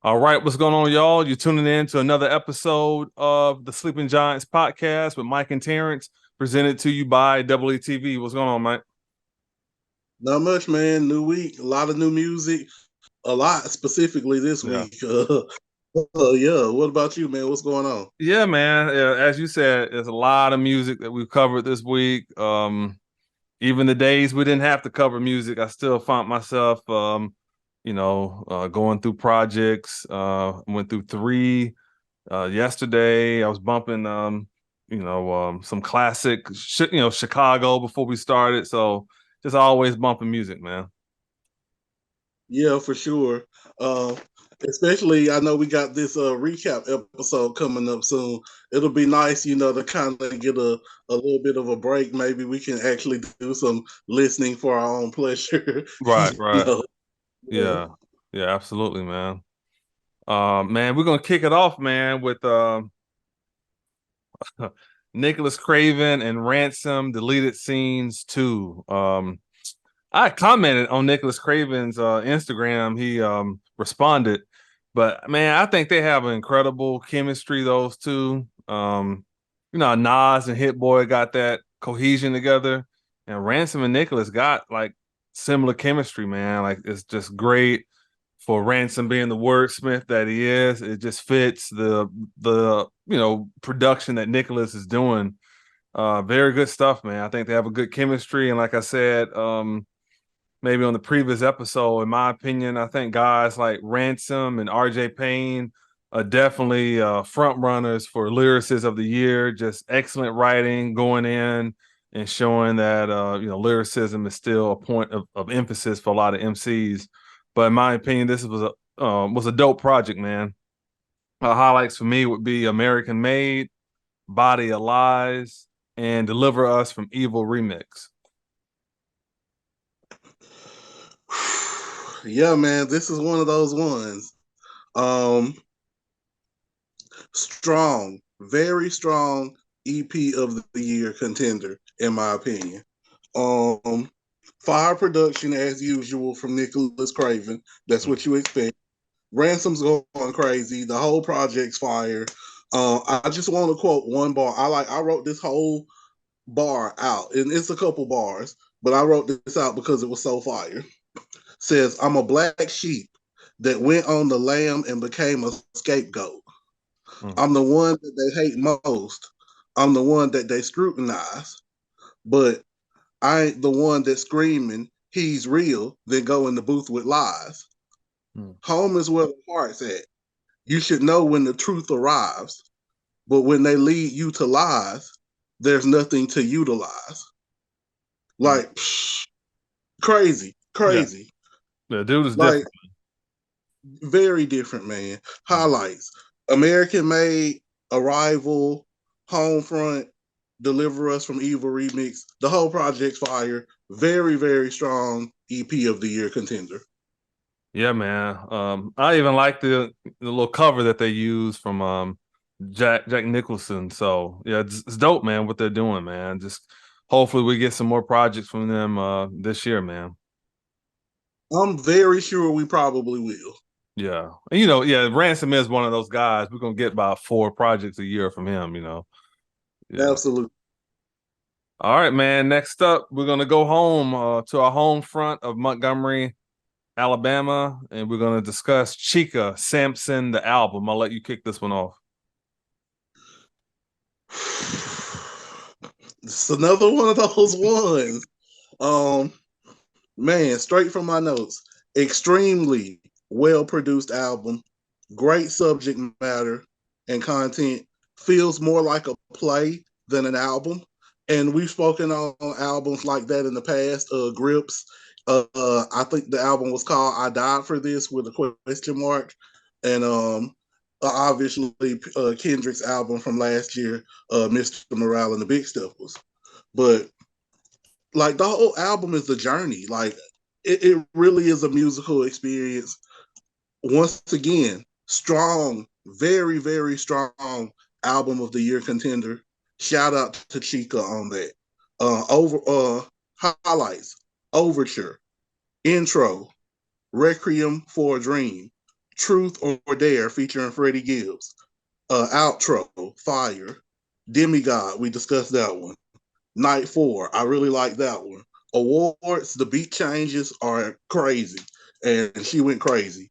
All right, what's going on, y'all? You're tuning in to another episode of the Sleeping Giants podcast with Mike and Terrance, presented to you by WTV. What's going on, Mike? Not much, man. New week, a lot of new music, a lot specifically this Yeah. week. Yeah. What about you, man? What's going on? Yeah, man. As you said, there's a lot of music that we've covered this week. Even the days we didn't have to cover music, I still found myself, going through projects. Went through three yesterday. I was bumping, some classic, Chicago before we started. So just always bumping music, man. Yeah, for sure. Uh, Especially, I know we got this recap episode coming up soon. It'll be nice, to kind of get a little bit of a break. Maybe we can actually do some listening for our own pleasure. Right, you right. know, yeah. Yeah. Yeah, absolutely, man. Man, we're gonna kick it off, man, with Nicholas Craven and Ransom deleted scenes too. I commented on Nicholas Craven's Instagram. He responded, but man, I think they have an incredible chemistry. Those two, Nas and Hit Boy got that cohesion together, and Ransom and Nicholas got like similar chemistry. Man, like it's just great for Ransom being the wordsmith that he is. It just fits the production that Nicholas is doing. Very good stuff, man. I think they have a good chemistry, and like I said, maybe on the previous episode, in my opinion, I think guys like Ransom and RJ Payne are definitely front runners for lyricists of the year. Just excellent writing, going in and showing that lyricism is still a point of emphasis for a lot of MCs. But in my opinion, this was a dope project, man. Highlights for me would be American Made, Body of Lies, and Deliver Us from Evil Remix. Yeah, man. This is one of those ones. Um, Strong, very strong EP of the year contender, in my opinion. Um, Fire production as usual from Nicholas Craven. That's what you expect. Ransom's going crazy. The whole project's fire. I just want to quote one bar. I wrote this whole bar out, and it's a couple bars, but I wrote this out because it was so fire. Says, I'm a black sheep that went on the lamb and became a scapegoat. Mm. I'm the one that they hate most. I'm the one that they scrutinize. But I ain't the one that's screaming, he's real, then go in the booth with lies. Mm. Home is where the heart's at. You should know when the truth arrives. But when they lead you to lies, there's nothing to utilize. Mm. Like, crazy, Yeah, crazy. the dude is Like, different. very different, man. Mm. Highlights: American Made, Arrival, Homefront, Deliver Us from Evil remix. The whole project's fire. Very, very strong EP of the year contender. Yeah, man. I even like the little cover that they use from Jack Nicholson. So yeah, it's dope, man. What they're doing, man. Just hopefully we get some more projects from them this year, man. I'm very sure we probably will. Yeah, and, yeah, Ransom is one of those guys. We're gonna get about 4 projects a year from him. Yeah. Absolutely. All right, man. Next up, we're gonna go home to our home front of Montgomery, Alabama, and we're gonna discuss Chika-Samson, the album. I'll let you kick this one off. It's another one of those ones. Um, Man, straight from my notes. Extremely well produced album. Great subject matter and content. Feels more like a play than an album. And we've spoken on albums like that in the past. Grips. I think the album was called "I Died for This" with a question mark. And obviously Kendrick's album from last year, "Mr. Morale and the Big Steppers." But like the whole album is a journey. Like it really is a musical experience. Once again, strong, very, very strong album of the year contender. Shout out to Chika on that. Over Highlights, Overture, Intro, Requiem for a Dream, Truth or Dare featuring Freddie Gibbs. Outro, Fire. Demigod, we discussed that one. Night 4, I really like that one. Awards, the beat changes are crazy, and she went crazy.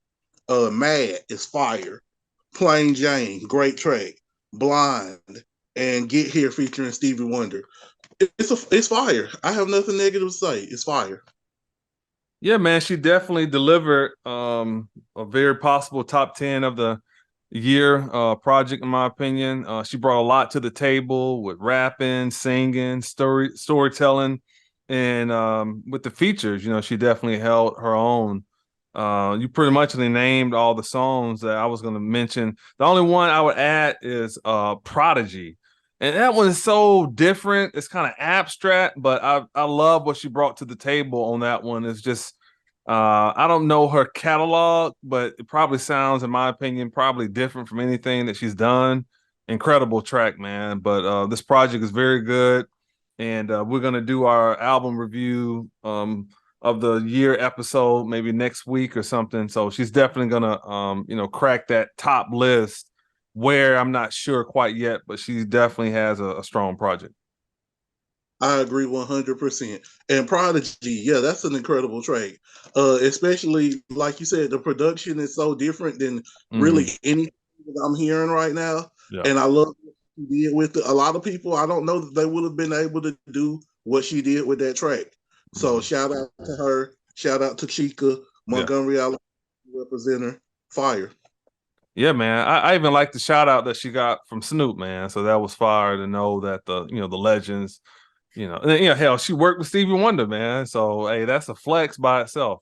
Mad is fire. Plain Jane, great track. Blind and Get Here featuring Stevie Wonder. It's fire. I have nothing negative to say. It's fire. Yeah, man, she definitely delivered a very possible top 10 of the year project, in my opinion. She brought a lot to the table with rapping, singing, storytelling, and with the features, she definitely held her own. You pretty much named all the songs that I was going to mention. The only one I would add is Prodigy. And that one is so different. It's kind of abstract, but I love what she brought to the table on that one. It's just I don't know her catalog, but it probably sounds, in my opinion, probably different from anything that she's done. Incredible track, man. But this project is very good. And we're gonna do our album review of the year episode maybe next week or something. So she's definitely gonna crack that top list, where I'm not sure quite yet, but she definitely has a strong project. I agree 100%. And Prodigy, yeah, that's an incredible track. Especially, like you said, the production is so different than really anything that I'm hearing right now. Yeah. And I love what she did with it. A lot of people, I don't know that they would have been able to do what she did with that track. So shout out to her. Shout out to Chika, Montgomery, Alabama representative. Fire. Yeah, man. I even like the shout out that she got from Snoop, man. So that was fire to know that the legends, hell, she worked with Stevie Wonder, man. So hey, that's a flex by itself,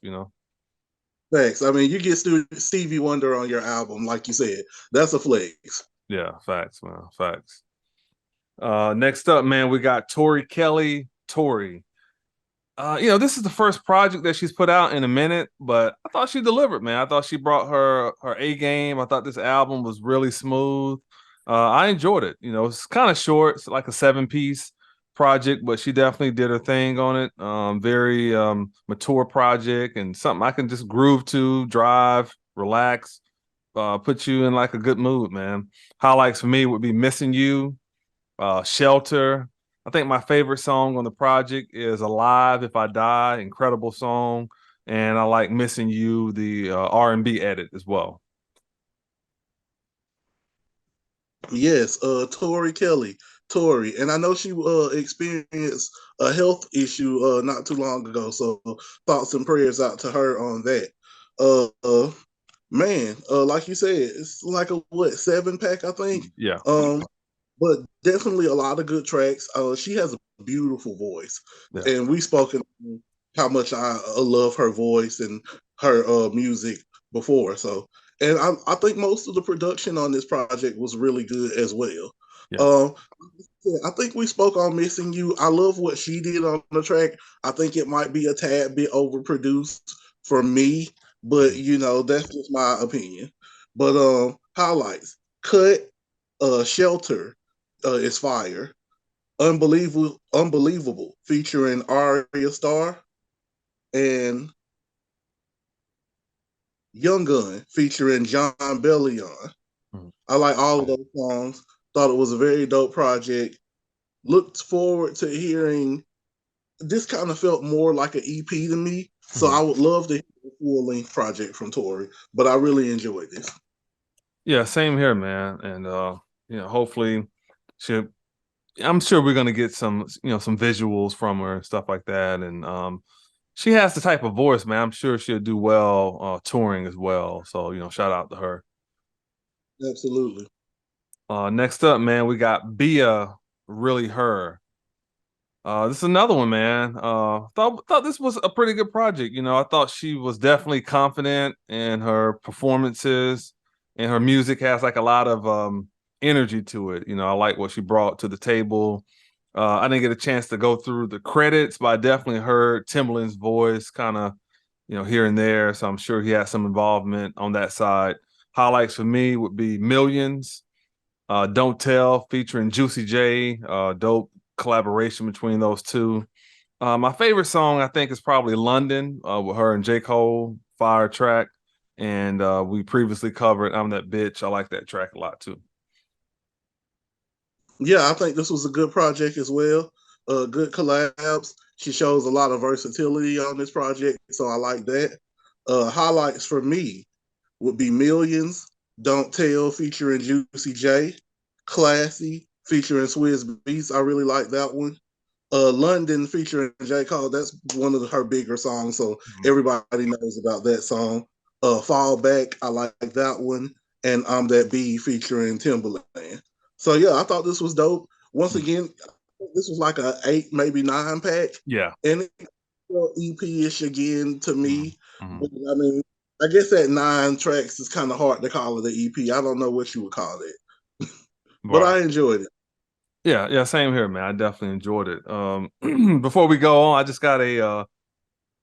Facts. I mean, you get Stevie Wonder on your album, like you said. That's a flex. Yeah, facts, man. Facts. Next up, man, we got Tori Kelly-Tori. This is the first project that she's put out in a minute, but I thought she delivered, man. I thought she brought her A game. I thought this album was really smooth. I enjoyed it. It's kind of short. It's like a 7-piece project, but she definitely did her thing on it. Very mature project and something I can just groove to, drive, relax, put you in like a good mood, man. Highlights for me would be Missing You, Shelter. I think my favorite song on the project is Alive If I Die, incredible song. And I like Missing You, the R&B edit as well. Yes, Tori Kelly-Tori. And I know she experienced a health issue not too long ago. So thoughts and prayers out to her on that. Man, like you said, it's like a 7-pack, I think. Yeah. But definitely a lot of good tracks. She has a beautiful voice, and we've spoken how much I love her voice and her music before. So, and I think most of the production on this project was really good as well. Yeah. I think we spoke on Missing You. I love what she did on the track. I think it might be a tad bit overproduced for me, but that's just my opinion. But highlights: Cut, Shelter is fire. Unbelievable, featuring Arya Star, and Young Gun featuring John Bellion. I like all of those songs. Thought it was a very dope project. Looked forward to hearing. This kind of felt more like an EP to me, so I would love to hear a full-length project from Tori. But I really enjoyed this. Yeah, same here, man. And hopefully I'm sure we're gonna get some visuals from her and stuff like that. And she has the type of voice, man. I'm sure she'll do well touring as well. So shout out to her. Absolutely. Next up, man, we got Bia-Really Her. This is another one, man. Thought this was a pretty good project. I thought she was definitely confident in her performances, and her music has like a lot of energy to it. I like what she brought to the table. I didn't get a chance to go through the credits, but I definitely heard Timbaland's voice kind of, here and there. So I'm sure he had some involvement on that side. Highlights for me would be Millions, Don't Tell featuring Juicy J, dope collaboration between those two. My favorite song, I think, is probably London with her and J. Cole, fire track. And we previously covered I'm That Bitch. I like that track a lot too. Yeah, I think this was a good project as well. Good collabs. She shows a lot of versatility on this project, so I like that. Highlights for me would be Millions, Don't Tell featuring Juicy J, Classy featuring Swizz Beats. I really like that one. London featuring J. Cole, that's one of her bigger songs, so everybody knows about that song. Fall Back, I like that one. And I'm That B featuring Timberland. So yeah, I thought this was dope. Once again, this was like a 8, maybe 9 pack. Yeah. And it EP-ish again to me. Mm-hmm. But, I mean, I guess that 9 tracks is kind of hard to call it an EP. I don't know what you would call it. But Right. I enjoyed it. Yeah, same here, man. I definitely enjoyed it. Before we go on, I just got a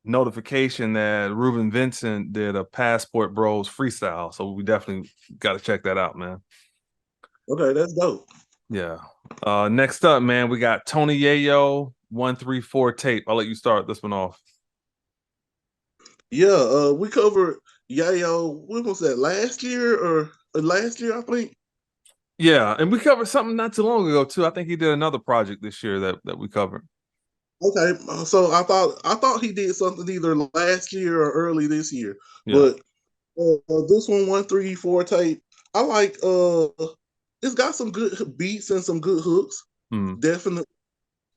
notification that Ruben Vincent did a Passport Bros freestyle, so we definitely got to check that out, man. Okay, that's dope. Yeah. Next up, man, we got Tony Yayo 134 tape. I'll let you start this one off. Yeah, we covered Yayo. When was that? Last year or last year? I think. Yeah, and we covered something not too long ago too. I think he did another project this year that we covered. Okay, so I thought he did something either last year or early this year, Yeah. but this 134 tape, I like. It's got some good beats and some good hooks. Definitely.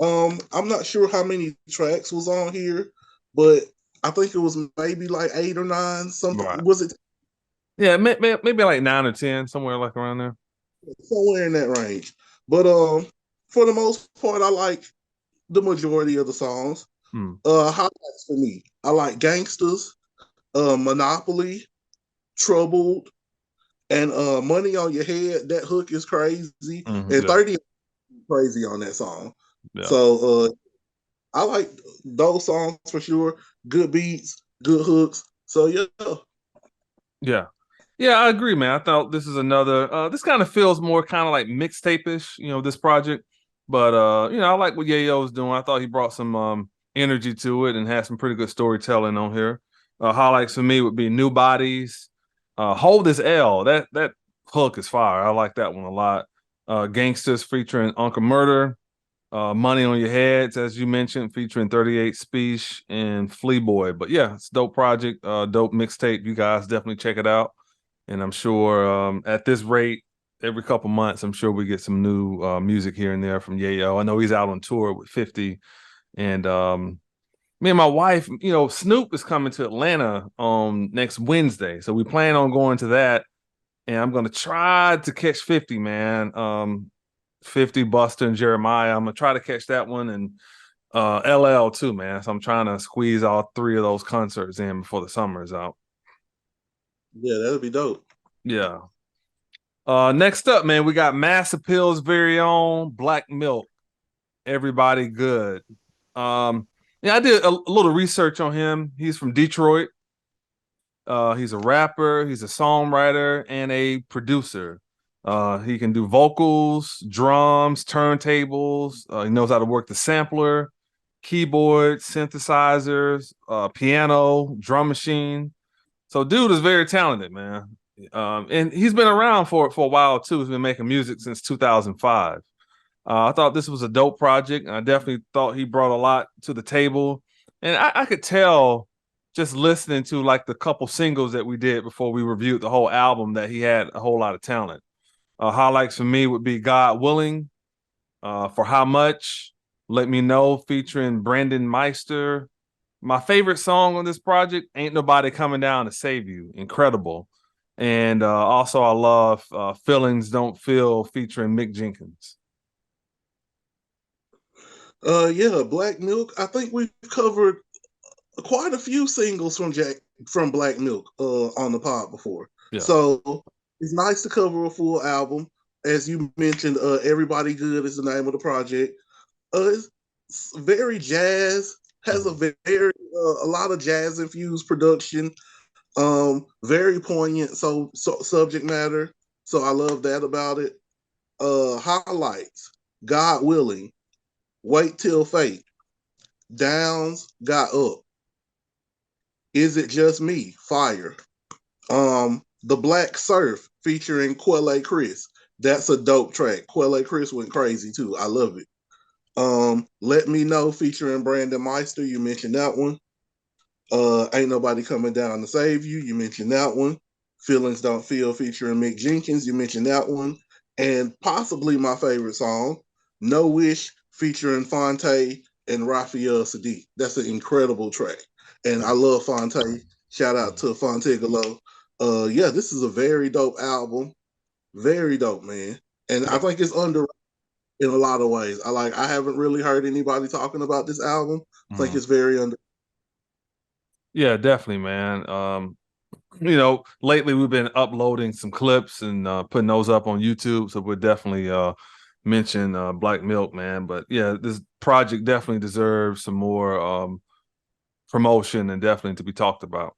I'm not sure how many tracks was on here, but I think it was maybe like 8 or 9. Something Right. was it? Yeah, maybe like 9 or 10, somewhere like around there. Somewhere in that range. But for the most part, I like the majority of the songs. Highlights for me, I like Gangsters, Monopoly, Troubled, and Money on Your Head. That hook is crazy, and 30 is crazy on that song. Yeah. So I like those songs for sure. Good beats, good hooks. So Yeah. Yeah, I agree, man. I thought this is another this kind of feels more kind of like mixtape-ish, this project. But I like what Yayo's doing. I thought he brought some energy to it and had some pretty good storytelling on here. Highlights for me would be New Bodies, Hold This L. That hook is fire. I like that one a lot. Gangsters featuring Uncle Murder. Money on Your Heads, as you mentioned, featuring 38 Speech and Flea Boy. But yeah, it's a dope project, dope mixtape. You guys definitely check it out. And I'm sure at this rate, every couple months, I'm sure we get some new music here and there from Yayo. I know he's out on tour with 50. And me and my wife, Snoop is coming to Atlanta on next Wednesday. So we plan on going to that. And I'm going to try to catch 50, man. 50, Buster, and Jeremiah. I'm gonna try to catch that one, and LL too, man. So I'm trying to squeeze all 3 of those concerts in before the summer is out. yeah, that'd be dope. Yeah. Next up, man, we got Mass Appeal's very own Black Milk. Everybody Good. I did a little research on him. He's from Detroit. He's a rapper, he's a songwriter, and a producer. He can do vocals, drums, turntables. He knows how to work the sampler, keyboard, synthesizers, piano, drum machine. So dude is very talented, man. And he's been around for a while too. He's been making music since 2005. I thought this was a dope project. I definitely thought he brought a lot to the table. And I could tell just listening to like the couple singles that we did before we reviewed the whole album that he had a whole lot of talent. Highlights for me would be God Willing, For How Much, Let Me Know featuring Brandon Meister. My favorite song on this project, Ain't Nobody Coming Down to Save You. Incredible. And also I love Feelings Don't Feel featuring Mick Jenkins. Yeah, Black Milk. I think we've covered quite a few singles from Black Milk on the pod before. Yeah. So it's nice to cover a full album. As you mentioned, Everybody Good is the name of the project. It's very jazz, has a lot of jazz infused production. Very poignant so subject matter. So I love that about it. Highlights: God Willing, Wait Till Fate, Downs Got Up, Is It Just Me, Fire, The Black Surf featuring Quelle Chris. That's a dope track. Quelle Chris went crazy too. I love it. Let Me Know featuring Brandon Meister. You mentioned that one. Ain't Nobody Coming Down to Save You. You mentioned that one. Feelings Don't Feel featuring Mick Jenkins. You mentioned that one. And possibly my favorite song, No Wish featuring Fonte and Raphael Sadiq. That's an incredible track. And I love Fonte. Shout out to Fontegalo. Yeah, this is a very dope album. Very dope, man. And I think it's under in a lot of ways. I haven't really heard anybody talking about this album. I think it's very under. Yeah, definitely, man. Lately we've been uploading some clips and putting those up on YouTube, so we'll definitely mention Black Milk, man. But yeah, this project definitely deserves some more promotion and definitely to be talked about.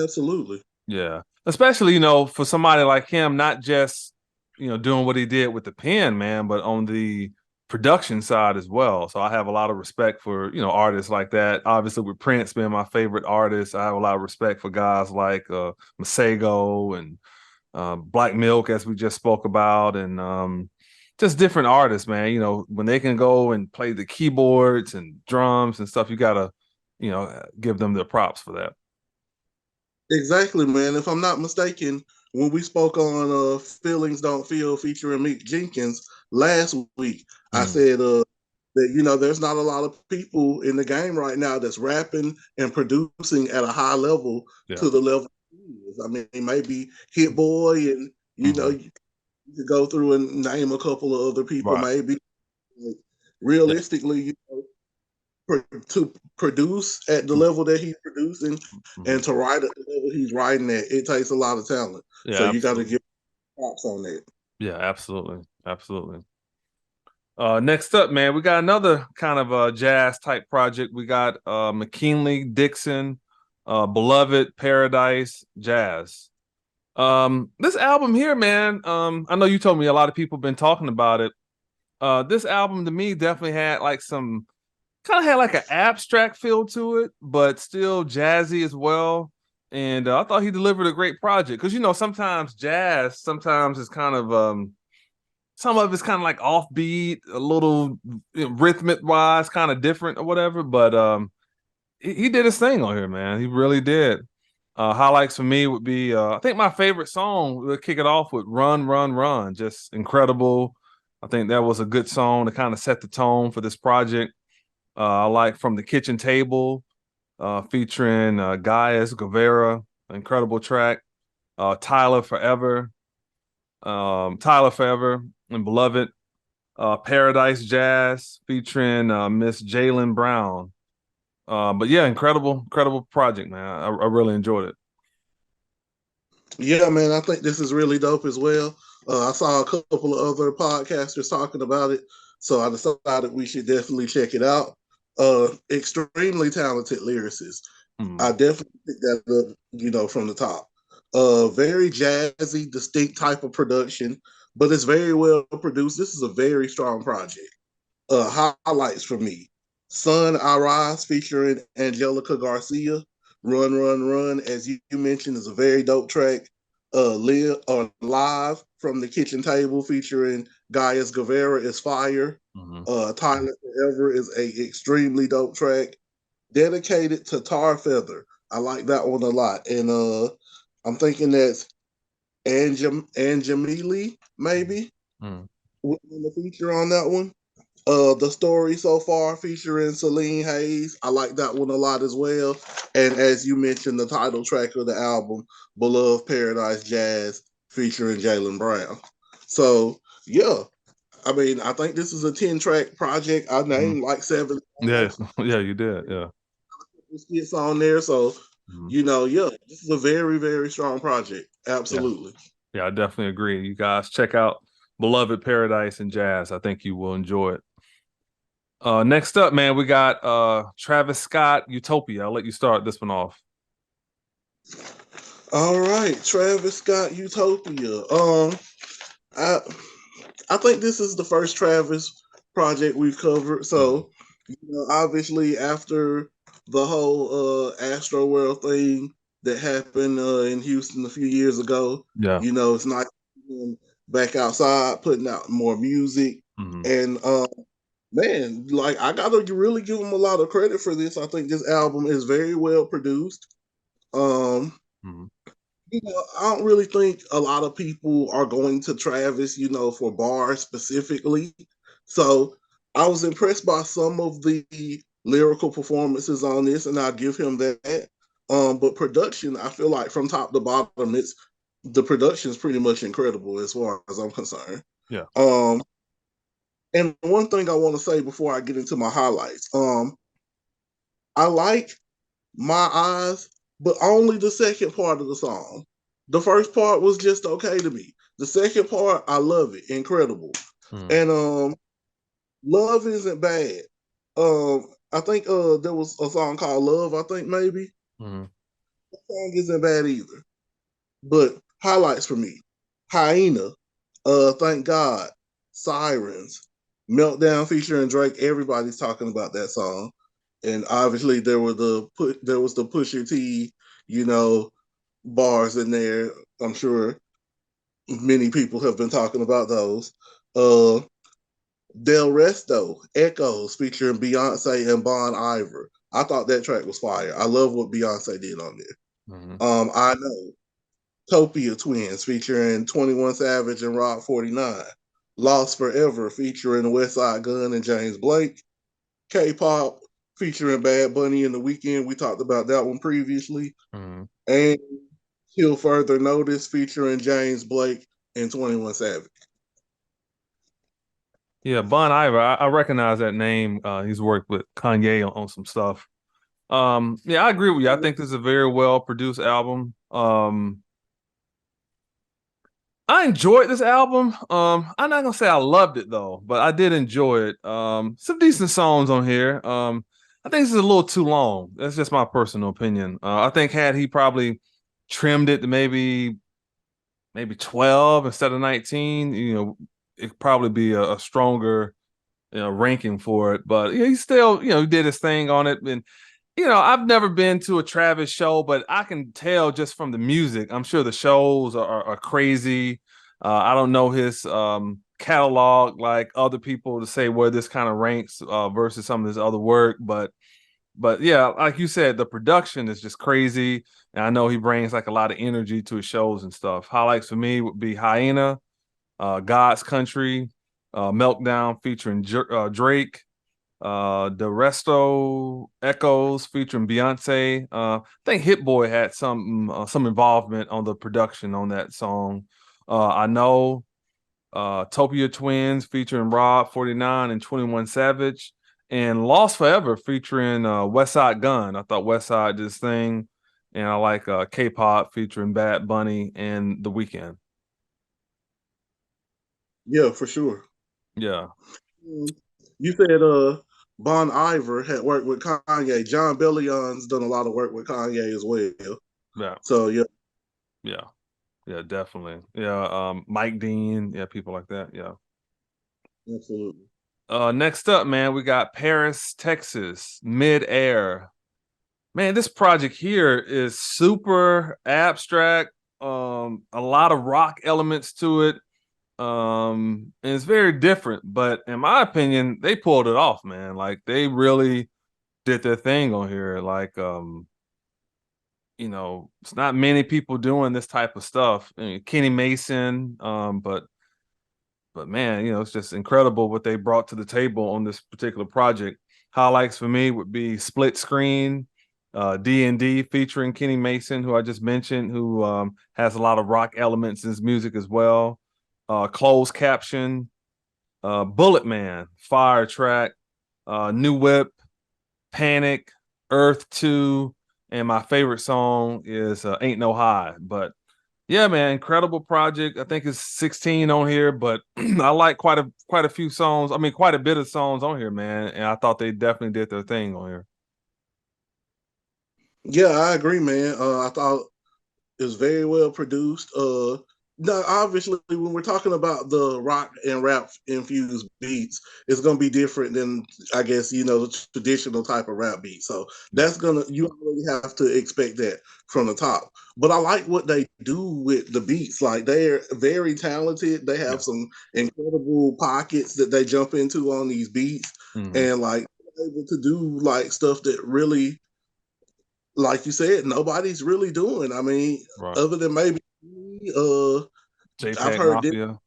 Absolutely. Yeah, especially for somebody like him, not just doing what he did with the pen, man, but on the production side as well. So I have a lot of respect for artists like that. Obviously, with Prince being my favorite artist, I have a lot of respect for guys like Masego and Black Milk, as we just spoke about, and just different artists, man. When they can go and play the keyboards and drums and stuff, you gotta give them their props for that. Exactly, man. If I'm not mistaken, when we spoke on Feelings Don't Feel featuring Mick Jenkins last week, I said that there's not a lot of people in the game right now that's rapping and producing at a high level to the level he is. I mean, maybe Hit Boy, and you could go through and name a couple of other people, Right. maybe. Like, realistically, to produce at the level that he's producing and to write at the level he's writing at, it takes a lot of talent. Yeah, so you got to give props on that. Yeah, absolutely. Absolutely. Next up, man, we got another kind of a jazz type project. We got McKinley, Dixon, Beloved, Paradise, Jazz. This album here, man, I know you told me a lot of people been talking about it. This album to me definitely had like some kind of had like an abstract feel to it, but still jazzy as well. And I thought he delivered a great project because sometimes jazz sometimes is kind of some of it's kind of like offbeat, a little rhythmic wise, kind of different or whatever. But he did his thing on here, man. He really did. Highlights for me would be I think my favorite song. We'll kick it off with "Run, Run, Run." Just incredible. I think that was a good song to kind of set the tone for this project. I like From the Kitchen Table, featuring Gaius Guevara, incredible track. Tyler Forever, and Beloved. Paradise Jazz, featuring Miss Jalen Brown. But yeah, incredible project, man. I really enjoyed it. Yeah, man, I think this is really dope as well. I saw a couple of other podcasters talking about it, so I decided we should definitely check it out. Extremely talented lyricist. I definitely picked that up, from the top. Very jazzy, distinct type of production, but it's very well produced. This is a very strong project. Highlights for me: Sun I Rise featuring Angelica Garcia. Run, Run, Run, as you mentioned, is a very dope track. Live from the Kitchen Table featuring Gaius Guevara is fire. Tyler Forever is a extremely dope track. Dedicated to Tar Feather. I like that one a lot. And I'm thinking that's Anjamili, maybe, in the feature on that one. The Story So Far featuring Celine Hayes. I like that one a lot as well. And as you mentioned, the title track of the album, Beloved Paradise Jazz featuring Jalen Brown. So yeah, I mean, I think this is a 10-track project. I named like 7. Yeah, yeah, you did. Yeah. Skits on there. So, yeah, this is a very, very strong project. Absolutely. Yeah, I definitely agree. You guys check out Beloved Paradise and Jazz. I think you will enjoy it. Next up, man, we got Travis Scott, Utopia. I'll let you start this one off. All right, Travis Scott, Utopia. I think this is the first Travis project we've covered. So, obviously after the whole Astro World thing, that happened in Houston a few years ago. Yeah. You know, it's nice back outside, putting out more music. Mm-hmm. And man, like I gotta really give him a lot of credit for this. I think this album is very well produced. Um, Mm-hmm. you know, I don't really think a lot of people are going to Travis, you know, for bars specifically. So I was impressed by some of the lyrical performances on this, and I'll give him that. But production, I feel like from top to bottom, it's the production is pretty much incredible as far as I'm concerned. Yeah. Um, and one thing I want to say before I get into my highlights, I like My Eyes, but only the second part of the song. The first part was just okay to me. The second part, I love it, incredible. Mm-hmm. And Love Isn't Bad. I think there was a song called Love, I think maybe. Mm-hmm. The song isn't bad either. But highlights for me. Hyena, Thank God, Sirens, Meltdown featuring Drake. Everybody's talking about that song. And obviously there was the Pusha T, you know, bars in there. I'm sure many people have been talking about those. Uh Del Resto, Echoes featuring Beyonce and Bon Iver. I thought that track was fire. I love what Beyonce did on there. Mm-hmm. I Know, Topia Twins featuring 21 Savage and Rock 49. Lost Forever featuring Westside Gunn and James Blake. K-pop featuring Bad Bunny and The Weeknd. We talked about that one previously. Mm-hmm. And Till Further Notice featuring James Blake and 21 Savage. Yeah, Bon Iver, I recognize that name. He's worked with Kanye on some stuff. Yeah, I agree with you. I think this is a very well produced album. I enjoyed this album. I'm not gonna say I loved it though, but I did enjoy it. Some decent songs on here. I think this is a little too long. That's just my personal opinion. I think had he probably trimmed it to maybe 12 instead of 19, it'd probably be a stronger, ranking for it. But he still, he did his thing on it. And I've never been to a Travis show, but I can tell just from the music. I'm sure the shows are crazy. I don't know his catalog like other people to say where this kind of ranks versus some of his other work, but yeah, like you said, the production is just crazy, and I know he brings like a lot of energy to his shows and stuff. Highlights for me would be Hyena, God's Country, Meltdown featuring Drake. The Resto Echoes featuring Beyonce. I think Hit Boy had some involvement on the production on that song. I know Topia Twins featuring Rob 49 and 21 Savage, and Lost Forever featuring Westside Gunn. I thought Westside did this thing, and I like K-pop featuring Bad Bunny and The Weeknd. Yeah, for sure. Yeah. You said Bon Iver had worked with Kanye. John Bellion's done a lot of work with Kanye as well. Yeah. So yeah. Yeah. Yeah, definitely. Yeah, Mike Dean, yeah, people like that. Yeah. Absolutely. Next up, man, we got Paris, Texas, Mid-Air. Man, this project here is super abstract. A lot of rock elements to it. And it's very different, but in my opinion, they pulled it off, man. Like they really did their thing on here. Like it's not many people doing this type of stuff. I mean, Kenny Mason, but man, it's just incredible what they brought to the table on this particular project. Highlights for me would be Split Screen, D&D featuring Kenny Mason, who I just mentioned, who has a lot of rock elements in his music as well. Closed Caption, Bullet Man, Fire Track, New Whip, Panic, Earth 2, and my favorite song is Ain't No High. But yeah, man, incredible project. I think it's 16 on here, but I like quite a few songs. I mean, quite a bit of songs on here, man. And I thought they definitely did their thing on here. Yeah, I agree, man. I thought it was very well produced. no, obviously, when we're talking about the rock and rap infused beats, it's gonna be different than, I guess, the traditional type of rap beat. So Yeah. you already have to expect that from the top. But I like what they do with the beats. Like, they're very talented. They Yeah. have some incredible pockets that they jump into on these beats, Mm-hmm. and like able to do like stuff that really, like you said, nobody's really doing. I mean, Right. other than maybe uh I've JPEG heard Mafia.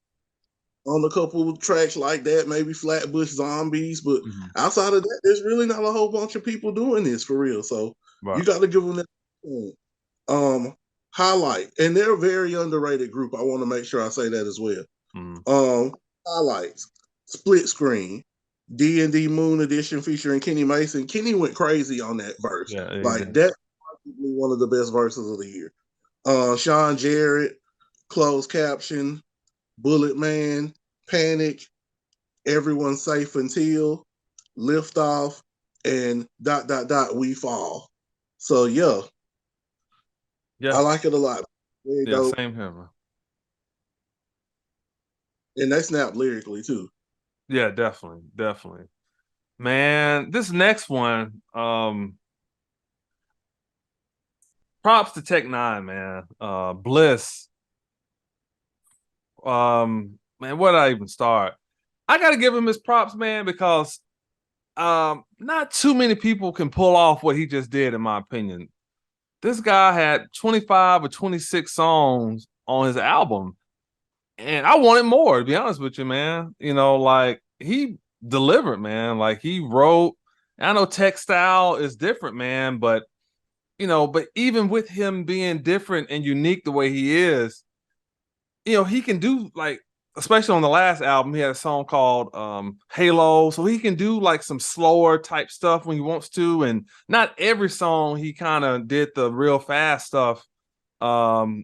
on a couple of tracks like that, maybe Flatbush Zombies, but Mm-hmm. outside of that, there's really not a whole bunch of people doing this for real. So Right. you got to give them that. Highlight, and they're a very underrated group. I want to make sure I say that as well. Mm-hmm. Highlights, Split Screen, D&D Moon Edition featuring Kenny Mason. Kenny went crazy on that verse. Yeah, he Like, did. that's probably one of the best verses of the year. Sean Jarrett, Closed Caption, Bullet Man, Panic, Everyone's Safe Until, Lift Off, and ... We Fall. So yeah, I Yeah. like it a lot. Very Yeah. dope. Same here, man. And they snap lyrically too. Yeah, definitely. Definitely. Man, this next one, props to Tech Nine, man. Bliss. Man, where did I even start? I gotta give him his props, man, because not too many people can pull off what he just did, in my opinion. This guy had 25 or 26 songs on his album, and I wanted more, to be honest with you, man. Like, he delivered, man. Like, he wrote. I know Textile is different, man, but even with him being different and unique the way he is, he can do, like, especially on the last album, he had a song called Halo. So he can do like some slower type stuff when he wants to. And not every song he kind of did the real fast stuff. Um,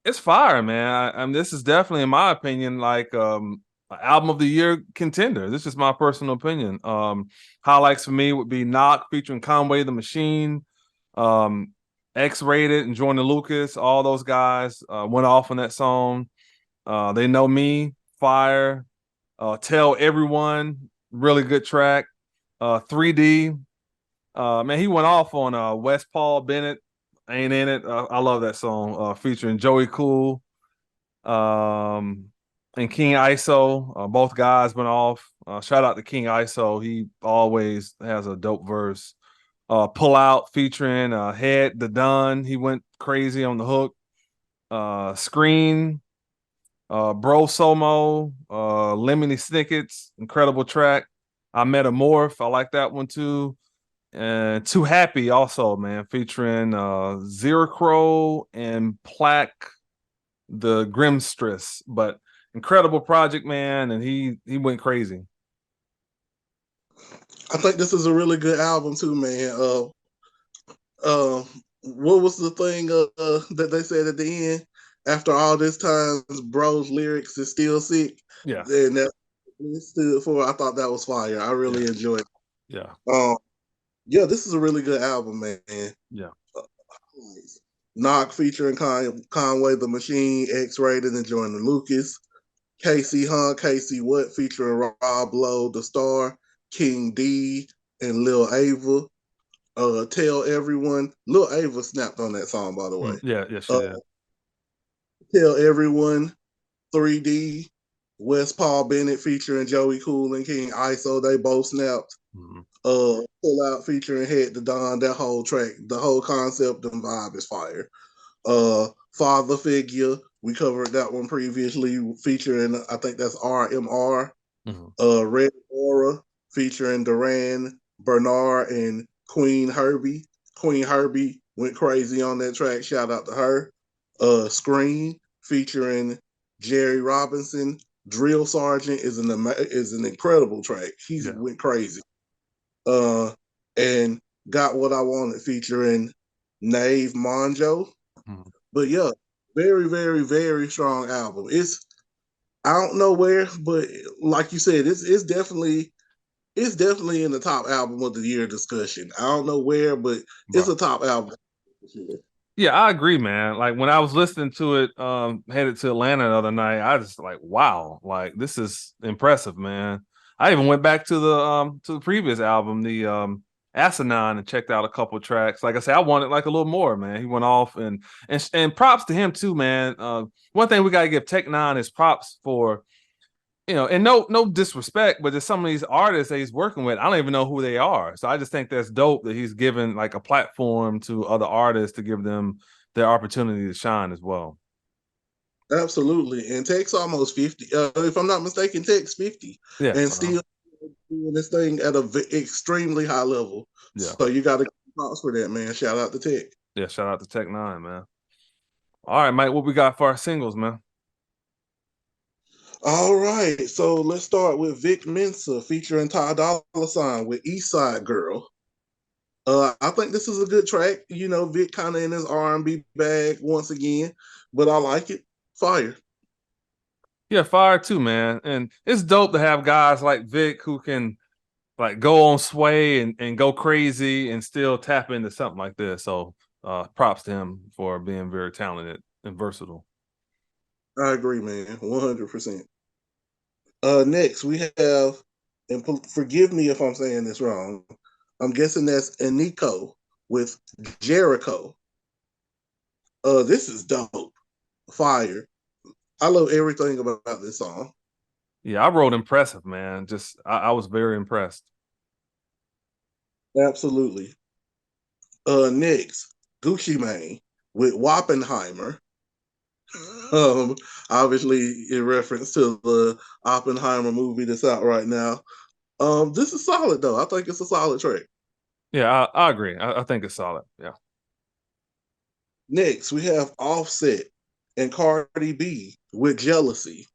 it's fire, man. I mean, this is definitely, in my opinion, like an album of the year contender. This is my personal opinion. Highlights for me would be Knock featuring Conway the Machine, um, X-Rated and Jordan Lucas. All those guys went off on that song. They Know Me, fire. Tell Everyone, really good track. 3D, man, he went off on West Paul Bennett, Ain't In It. I love that song, featuring Joey Cool, and King ISO. Both guys went off. Shout out to King ISO. He always has a dope verse. Pull Out featuring Head the Don. He went crazy on the hook. Screen, Bro Somo, Lemony Snickets, incredible track. I Metamorph, I like that one too. And Too Happy also, man, featuring Zero Crow and Plaque the Grimstress. But incredible project, man, and he went crazy. I think this is a really good album too, man. What was the thing that they said at the end? After all this time, bro's lyrics is still sick, Yeah, and that it stood for. I thought that was fire. I yeah, really enjoyed it. yeah, Um, yeah, this is a really good album, man. yeah, Knock featuring Conway the Machine, X-Rated and Jordan Lucas. Casey Hunt, Casey What featuring Rob Lowe, The Star, King D, and Lil Ava. Tell Everyone. Lil Ava snapped on that song, by the way. yeah, yeah. She Uh, did. Tell Everyone, 3D, West Paul Bennett featuring Joey Cool and King ISO. They both snapped. Mm-hmm. Pull Out featuring Head to Don. That whole track, the whole concept and vibe is fire. Father Figure, we covered that one previously, featuring, I think that's RMR. Mm-hmm. Red Aura featuring Duran, Bernard, and Queen Herbie. Queen Herbie went crazy on that track. Shout out to her. Screen featuring Jerry Robinson. Drill Sergeant is an incredible track. He's Yeah. went crazy. And Got What I Wanted featuring Nave Monjo. Mm-hmm. But yeah, very, very, very strong album. I don't know where, but like you said, it's definitely in the top album of the year discussion. I don't know where, but it's Right. a top album. Sure. Yeah, I agree, man. Like when I was listening to it, headed to Atlanta the other night, I just like, wow, like this is impressive, man. I even went back to the previous album, the Asinine, and checked out a couple tracks. Like I said, I wanted like a little more, man. He went off and props to him too, man. One thing we gotta give Tech Nine is props for, and no disrespect, but there's some of these artists that he's working with, I don't even know who they are. So I just think that's dope that he's given like a platform to other artists to give them their opportunity to shine as well. Absolutely. And Tech's almost 50. If I'm not mistaken, Tech's 50 Yeah. and still doing this thing at a extremely high level. Yeah. So you got to props for that, man. Shout out to Tech. Yeah. Shout out to Tech Nine, man. All right, Mike, what we got for our singles, man? All right. So let's start with Vic Mensa featuring Ty Dolla $ign with Eastside Girl. I think this is a good track. You know, Vic kind of in his R&B bag once again, but I like it. Fire. Yeah, fire too, man. And it's dope to have guys like Vic who can like go on sway and go crazy and still tap into something like this. So props to him for being very talented and versatile. I agree, man. 100%. Next, we have, and forgive me if I'm saying this wrong, I'm guessing that's Iniko with Jericho. This is dope. Fire. I love everything about this song. Yeah, I wrote impressive, man. Just I was very impressed. Absolutely. Next, Gucci Mane with Woppenheimer. Obviously in reference to the Oppenheimer movie that's out right now. This is solid though. I think it's a solid track. Yeah, I agree. I think it's solid. Yeah. Next, we have Offset and Cardi B with Jealousy.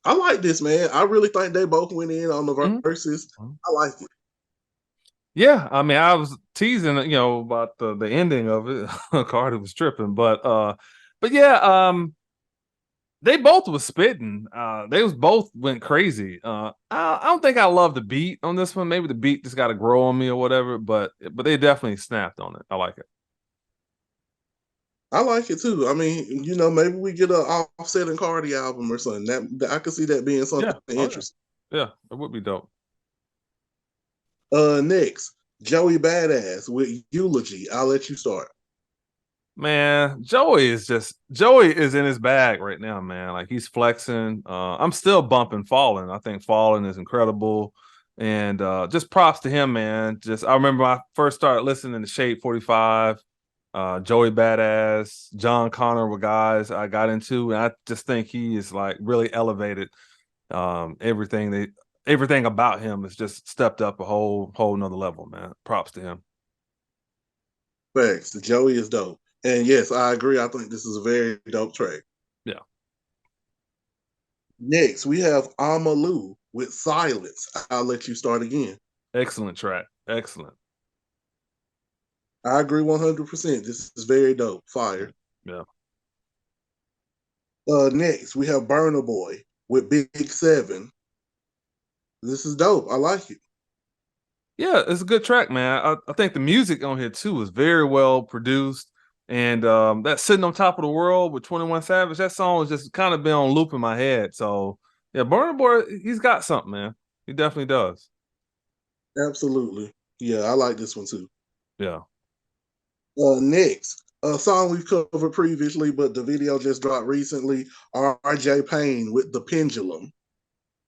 I like this, man. I really think they both went in on the Mhm. verses. Mhm. I like it. Yeah, I mean, I was teasing, about the ending of it. Cardi was tripping, but yeah, they both was spitting. They was both went crazy. I don't think I love the beat on this one. Maybe the beat just got to grow on me or whatever. But they definitely snapped on it. I like it. I like it too. I mean, you know, maybe we get a Offset and Cardi album or something. That I could see that being something Yeah. Oh yeah. interesting. Yeah. It would be dope. Next, Joey Badass with Eulogy. I'll let you start. Man, Joey is in his bag right now, man. Like he's flexing. I'm still bumping Fallen. I think Fallen is incredible. And just props to him, man. Just I remember I first started listening to Shade 45, Joey Badass, John Connor were guys I got into, and I just think he is like really elevated. Everything about him has just stepped up a whole nother level, man. Props to him. Thanks. Joey is dope. And yes, I agree. I think this is a very dope track. Yeah. Next, we have Amalu with Silence. I'll let you start again. Excellent track. Excellent. I agree 100%. This is very dope. Fire. Yeah. Next, we have Burna Boy with Big Seven. This is dope. I like it. Yeah, it's a good track, man. I think the music on here too is very well produced. And that Sitting on Top of the World with 21 Savage, that song has just kind of been on loop in my head. So yeah, Burna Boy, he's got something, man. He definitely does. Absolutely. Yeah, I like this one too. Yeah. Next, a song we've covered previously, but the video just dropped recently. RJ Payne with The Pendulum.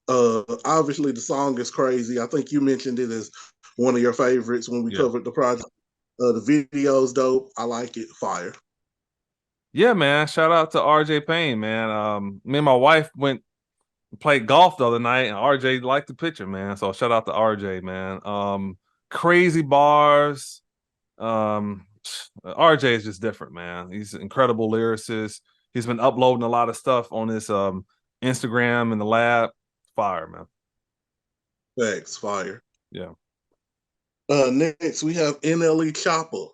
Obviously, the song is crazy. I think you mentioned it as one of your favorites when we Yeah. covered the project. The video's dope. I like it. Fire. Yeah, man. Shout out to RJ Payne, man. Me and my wife went played golf the other night, and RJ liked the picture, man. So shout out to RJ, man. Crazy bars. RJ is just different, man. He's an incredible lyricist. He's been uploading a lot of stuff on his Instagram in the lab. Fire, man. Thanks. Fire. Yeah. Next, we have NLE Choppa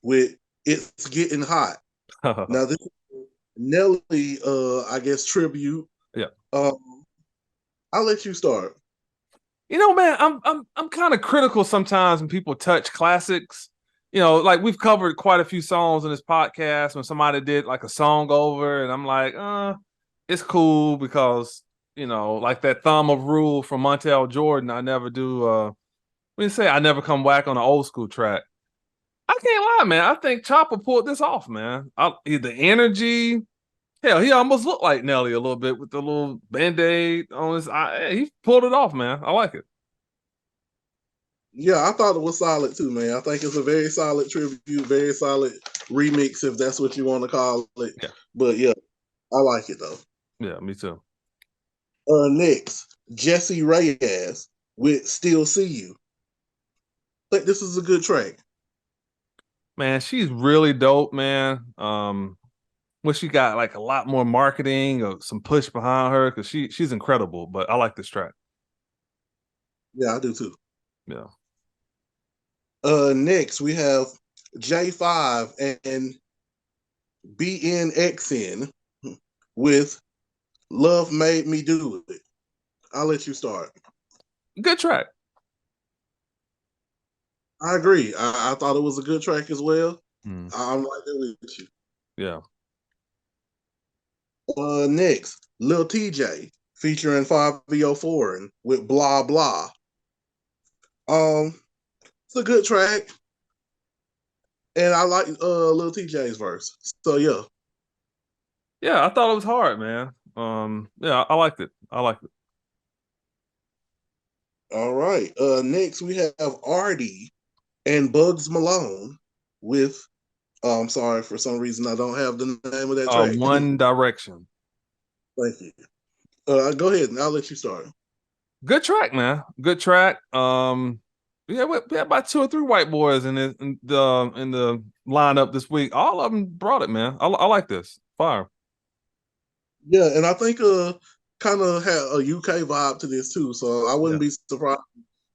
with It's Getting Hot. Now, this is Nelly, I guess, tribute. Yeah. I'll let you start. Man, I'm kind of critical sometimes when people touch classics. like we've covered quite a few songs in this podcast when somebody did like a song over, and I'm like, it's cool because, like that Thumb of Rule from Montel Jordan, I never do, we say I never come whack on an old school track. I can't lie, man. I think Choppa pulled this off, man. The energy, hell, he almost looked like Nelly a little bit with the little band-aid on his eye. He pulled it off, man. I like it. Yeah, I thought it was solid too, man. I think it's a very solid tribute, very solid remix, if that's what you want to call it. Yeah. But yeah, I like it though. Yeah, me too. Next, Jessie Reyez with Still See You. I think this is a good track. Man, she's really dope, man. Wish she got like a lot more marketing or some push behind her because she's incredible. But I like this track. Yeah, I do too. Yeah. Next we have J5 and BNXN with Love Made Me Do It. I'll let you start. Good track. I agree. I thought it was a good track as well. I'm right there with you. Yeah. Next, Lil Tjay featuring Fivio Foreign with Bla Bla. It's a good track, and I like Lil Tjay's verse. So yeah. Yeah, I thought it was hard, man. Yeah, I liked it. I liked it. All right. Next we have ARRDEE and Bugs Malone with. I'm sorry, for some reason I don't have the name of that track. One Direction. Thank you. Go ahead, and I'll let you start. Good track, man. Good track. We had about 2 or 3 white boys in the lineup this week. All of them brought it, man. I like this. Fire. Yeah, and I think kind of had a UK vibe to this too, so I wouldn't be surprised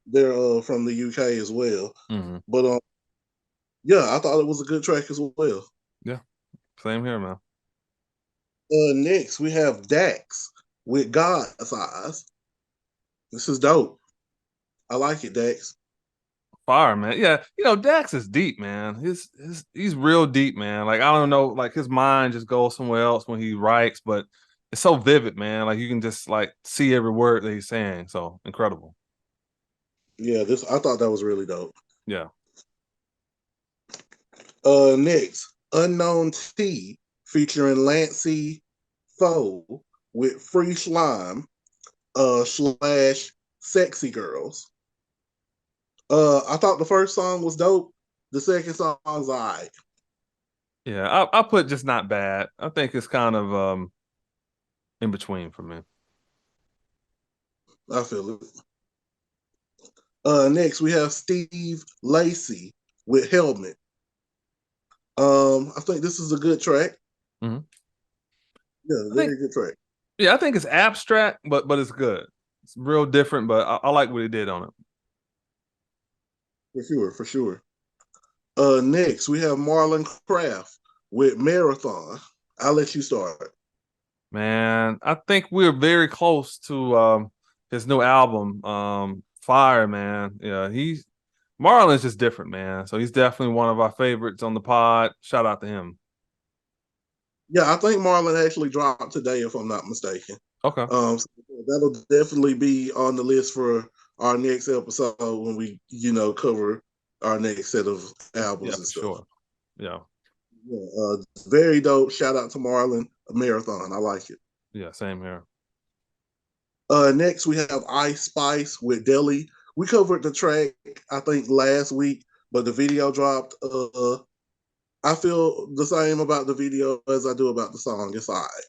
they're from the UK as well. But yeah, I thought it was a good track as well. Yeah, same here, man. Next we have Dax with God's Eyes. This is dope. I like it, Dax. Fire, man. Yeah, Dax is deep, man. He's real deep, man. Like I don't know, like his mind just goes somewhere else when he writes, but it's so vivid, man. Like you can just like see every word that he's saying. So incredible. Yeah, I thought that was really dope. Yeah. Next, Unknown T featuring Lancey Foux with Free Slime / Sexy Girls. I thought the first song was dope. The second song's all right. Yeah, I put just not bad. I think it's kind of in between for me. I feel it. Next, we have Steve Lacy with Helmet. I think this is a good track. Yeah, very good track. Yeah, I think it's abstract, but it's good. It's real different, but I like what he did on it. For sure. Next, we have Marlon Craft with Marathon. I'll let you start. Man, I think we're very close to his new album, Fire, man. Yeah, Marlon's just different, man. So he's definitely one of our favorites on the pod. Shout out to him. Yeah, I think Marlon actually dropped today, if I'm not mistaken. Okay. So that'll definitely be on the list for our next episode when we, cover our next set of albums and stuff. Sure. Yeah. Very dope. Shout out to Marlon. A Marathon. I like it. Yeah, same here. Next, we have Ice Spice with Deli. We covered the track, I think, last week, but the video dropped. I feel the same about the video as I do about the song. It's all right.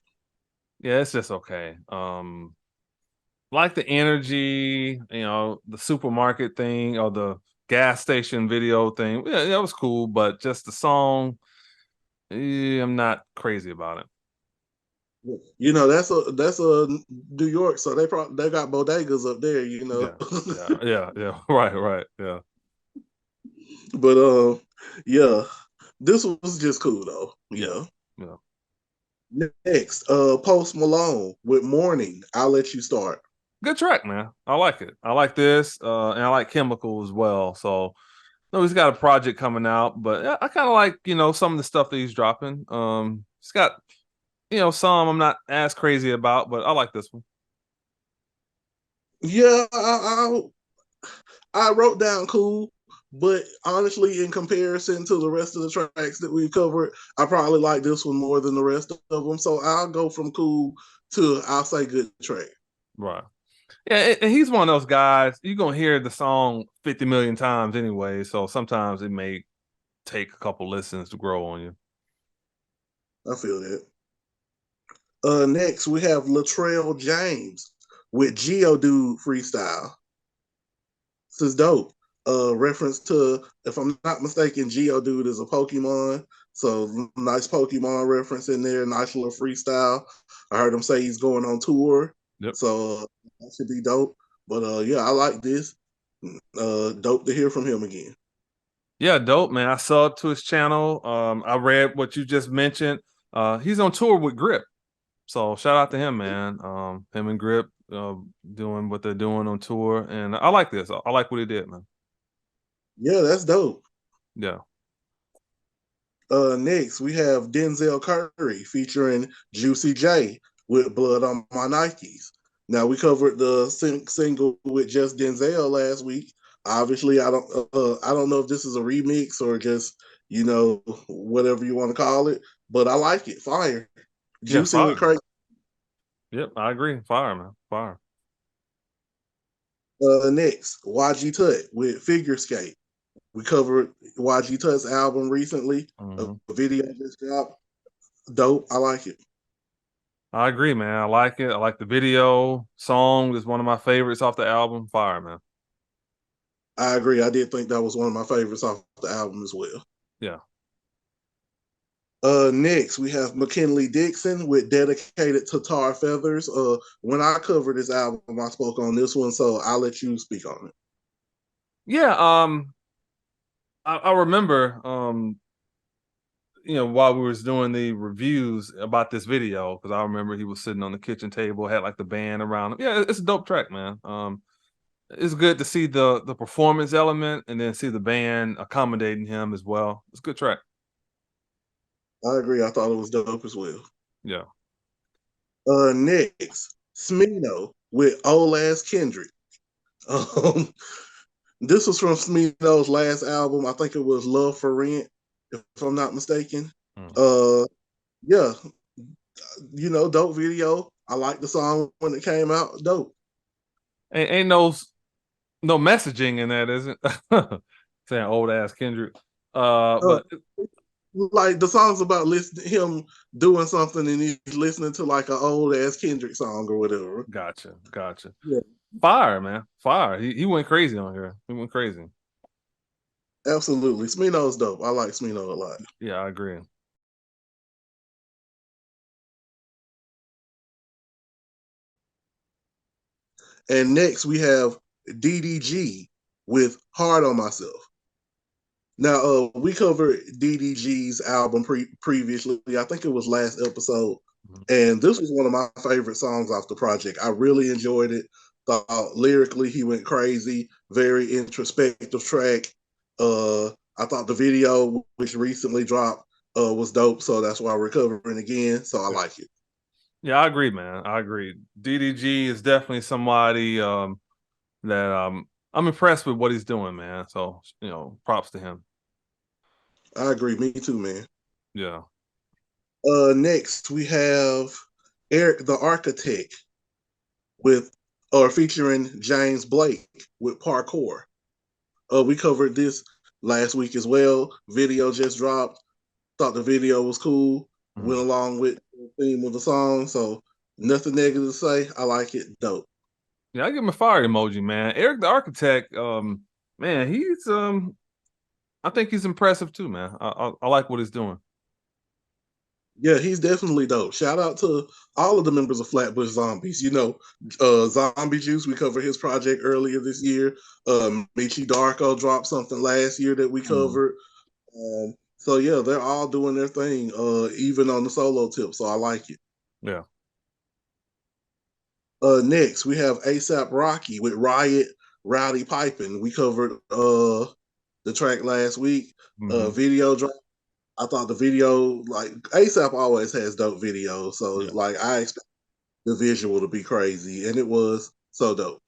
Yeah, it's just okay. Like the energy, the supermarket thing or the gas station video thing. Yeah, that was cool, but just the song, I'm not crazy about it. That's a New York, so they got bodegas up there, Yeah. Right. Yeah. But yeah, this was just cool though. Yeah. Next, Post Malone with Morning. I'll let you start. Good track, man. I like it. I like this, and I like Chemical as well. So No, he's got a project coming out, but I kind of like, some of the stuff that he's dropping. He's got, some I'm not as crazy about, but I like this one. Yeah, I wrote down cool, but honestly, in comparison to the rest of the tracks that we've covered, I probably like this one more than the rest of them. So I'll go from cool to I'll say good track. Right. Yeah, and he's one of those guys, you're gonna hear the song 50 million times anyway, so sometimes it may take a couple listens to grow on you. I feel that. Next we have Latrell James with Geodude freestyle. This is dope. Reference to, if I'm not mistaken, Geodude is a Pokemon. So nice Pokemon reference in there, nice little freestyle. I heard him say he's going on tour. Yep. So that should be dope. But yeah, I like this. Dope to hear from him again. Yeah, dope, man. I saw to his channel. I read what you just mentioned. He's on tour with Grip. So shout out to him, man. Him and Grip doing what they're doing on tour. And I like this. I like what he did, man. Yeah, that's dope. Yeah. Next, we have Denzel Curry featuring Juicy J with Blood on My Nikes. Now, we covered the single with just Denzel last week. Obviously, I don't know if this is a remix or just, whatever you want to call it, but I like it. Fire. Yeah, Juicy fire. went crazy. Yep, I agree. Fire, man. Fire. Next, YG Tut with Figure Skate. We covered YG Tut's album recently. Mm-hmm. A video just dropped. Dope. I like it. I agree, man. I like it. I like the video. Song is one of my favorites off the album. Fire, man. I agree. I did think that was one of my favorites off the album as well. Yeah. Next, we have McKinley Dixon with Dedicated to Tar Feathers. When I covered this album, I spoke on this one, so I'll let you speak on it. Yeah, I remember while we was doing the reviews about this video, because I remember he was sitting on the kitchen table, had like the band around him. Yeah, it's a dope track, man. It's good to see the performance element and then see the band accommodating him as well. It's a good track. I agree. I thought it was dope as well. Yeah. Next, Smino with Old Ass Kendrick. Um, this was from Smino's last album. I think it was Love for Rent, if I'm not mistaken. Yeah, dope video. I like the song when it came out. Dope. Ain't no messaging in that, isn't saying old ass Kendrick. But like the song's about him doing something and he's listening to like an old ass Kendrick song or whatever. Gotcha. Yeah. Fire, man. Fire. He went crazy on here. He went crazy. Absolutely. Smino's dope. I like Smino a lot. Yeah, I agree. And next we have DDG with Hard on Myself. Now, we covered DDG's album previously. I think it was last episode. And this was one of my favorite songs off the project. I really enjoyed it. Thought lyrically he went crazy. Very introspective track. I thought the video, which recently dropped, was dope. So that's why we're covering again. So I like it. Yeah, I agree, man. I agree. DDG is definitely somebody that I'm impressed with what he's doing, man. So, props to him. I agree. Me too, man. Yeah. Next we have Eric the Architect featuring James Blake with Parkour. We covered this last week as well. Video just dropped. Thought the video was cool. Went along with the theme of the song. So nothing negative to say. I like it. Dope. Yeah, I give him a fire emoji, man. Eric the Architect, man, he's I think he's impressive too, man. I like what he's doing. Yeah, he's definitely dope. Shout out to all of the members of Flatbush Zombies. Zombie Juice, we covered his project earlier this year. Michi Darko dropped something last year that we covered. So yeah, they're all doing their thing, even on the solo tip. So I like it. Yeah. Next, we have ASAP Rocky with Riot Rowdy Piping. We covered the the track last week. Mm-hmm. Video drop. I thought the video, like ASAP always has dope videos, so Yeah. like I expect the visual to be crazy, and it was so dope.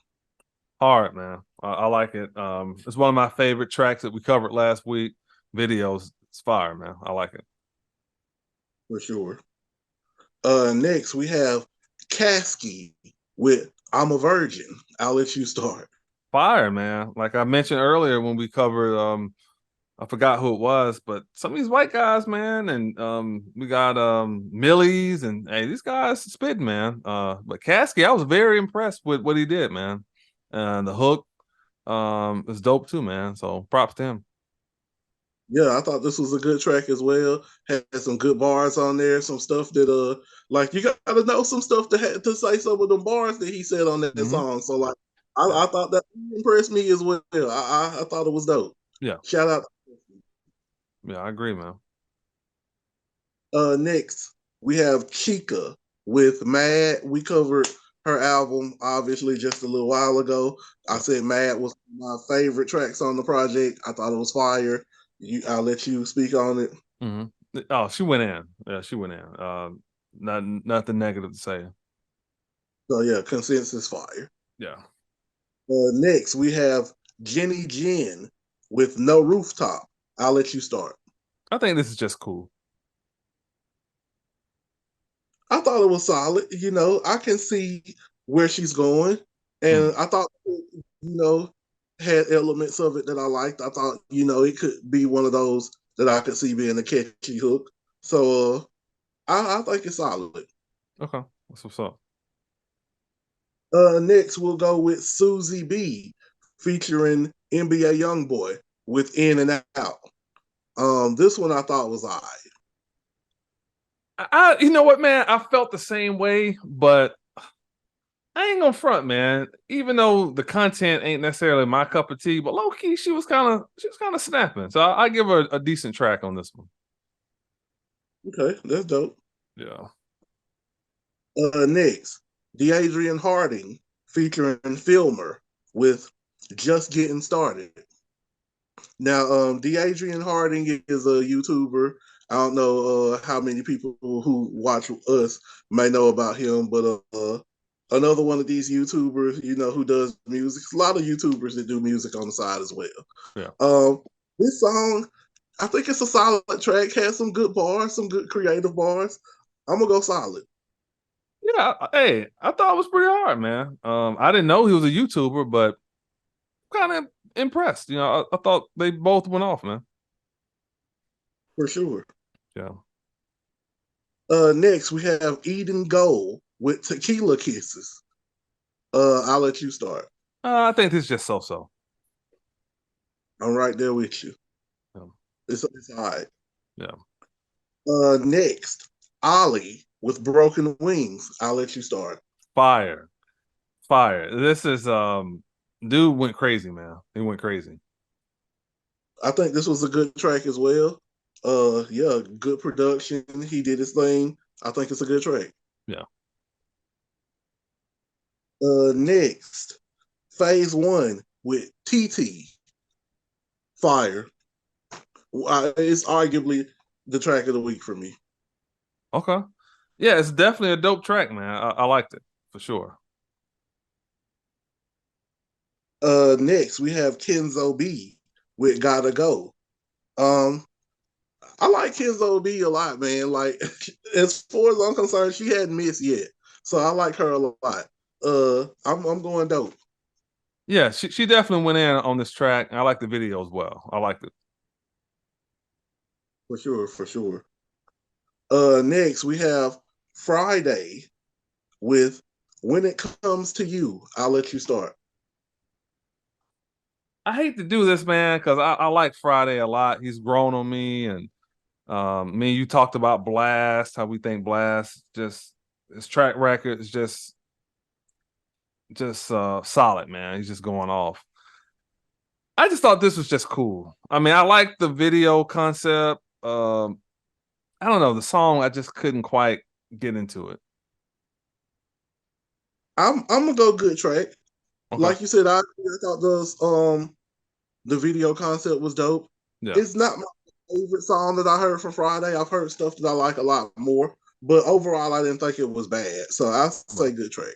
Hard, man. I like it. It's one of my favorite tracks that we covered last week. Videos, it's fire, man. I like it. For sure. Next we have Kasky with "I'm a Virgin." I'll let you start. Fire, man. Like I mentioned earlier when we covered I forgot who it was, but some of these white guys, man, and we got Millies and hey, these guys spitting, man. But Kasky, I was very impressed with what he did, man. And the hook is dope too, man. So props to him. Yeah, I thought this was a good track as well. Had some good bars on there, some stuff that like you gotta know some stuff to say some of the bars that he said on that Mm-hmm. song. So like Yeah. I thought that impressed me as well. I thought it was dope. Yeah. Shout out. Yeah, I agree, man. Next we have Chika with Mad. We covered her album obviously just a little while ago. I said Mad was my favorite tracks on the project. I thought it was fire. I'll let you speak on it. Mm-hmm. Oh, she went in. Yeah, she went in. Nothing negative to say. So yeah, consensus fire. Yeah. Next, we have Jenny Jen with No Rooftop. I'll let you start. I think this is just cool. I thought it was solid. You know, I can see where she's going. And I thought, had elements of it that I liked. I thought, it could be one of those that I could see being a catchy hook. So I think it's solid. Okay. That's what's up. Next, we'll go with Susie B featuring NBA Youngboy with In and Out. This one I thought was all right. You know what, man? I felt the same way, but I ain't gonna front, man. Even though the content ain't necessarily my cup of tea, but low key, she was kind of snapping. So I give her a decent track on this one. Okay, that's dope. Yeah. Next, DeAdrian Harding featuring Filmer with Just Getting Started. Now, DeAdrian Harding is a YouTuber. I don't know how many people who watch us may know about him, but another one of these YouTubers, who does music. A lot of YouTubers that do music on the side as well. Yeah. This song, I think it's a solid track. Has some good bars, some good creative bars. I'm gonna go solid. Yeah. Hey, I thought it was pretty hard, man. I didn't know he was a YouTuber, but kind of impressed. I thought they both went off, man. For sure. Yeah. Next, we have Eden Gold with Tequila Kisses. I'll let you start. I think this is just so. I'm right there with you. Yeah. It's all right. Yeah. Next, Ollie with Broken Wings. I'll let you start. Fire. This is dude went crazy, man. He went crazy. I think this was a good track as well. Yeah, good production. He did his thing. I think it's a good track. Yeah. Next, Phase One with TT. Fire. It's arguably the track of the week for me. Okay. Yeah, it's definitely a dope track, man. I liked it for sure. Next, we have Kenzo B with Gotta Go. I like Kenzo B a lot, man. Like, as far as I'm concerned, she hadn't missed yet. So I like her a lot. I'm going dope. Yeah, she definitely went in on this track. I like the video as well. I liked it. For sure, for sure. Next, we have Friday with When It Comes to You. I'll let you start. I hate to do this, man, because I like Friday a lot. He's grown on me, and me and you talked about Blast, how we think Blast just his track record is just solid, man. He's just going off. I just thought this was just cool. I mean, I like the video concept. I don't know the song. I just couldn't quite get into it. I'm gonna go good track. Okay. Like you said, I thought those The video concept was dope. Yeah. It's not my favorite song that I heard from Friday. I've heard stuff that I like a lot more, but overall, I didn't think it was bad. So I say good track.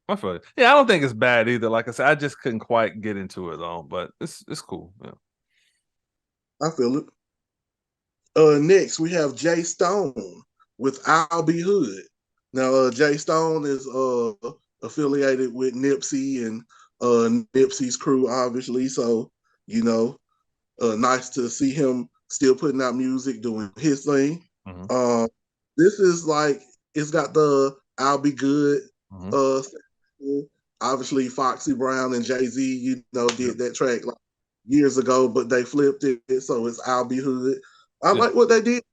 I feel it. Yeah, I don't think it's bad either. Like I said, I just couldn't quite get into it though, but it's cool. Yeah. I feel it. Next, we have Jay Stone with I'll Be Hood. Now, Jay Stone is affiliated with Nipsey and Nipsey's crew, obviously. So, you know, nice to see him still putting out music, doing his thing. Mm-hmm. This is like, it's got the I'll Be Good. Obviously, Foxy Brown and Jay-Z, you know, did that track like years ago, but they flipped it. So it's I'll Be Hood. I like what they did.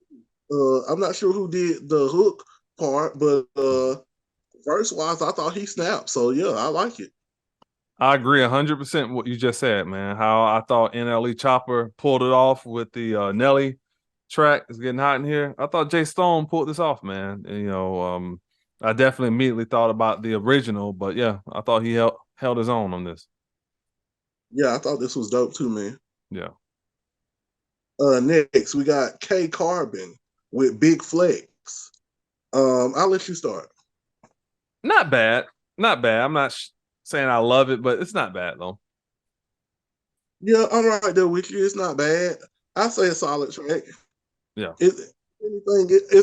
I'm not sure who did the hook part, but verse wise, I thought he snapped. So yeah, I like it. I agree 100% what you just said, man. How I thought NLE Chopper pulled it off with the Nelly track. It's getting hot in here. I thought Jay Stone pulled this off, man. And, you know, I definitely immediately thought about the original, but yeah, I thought he held his own on this. Yeah, I thought this was dope too, man. Yeah. Next, we got K Carbon with Big Flex. I'll let you start. Not bad. Not bad. I'm not saying I love it, but it's not bad though. Yeah, I'm right there with you. It's not bad. I say a solid track. Yeah. It's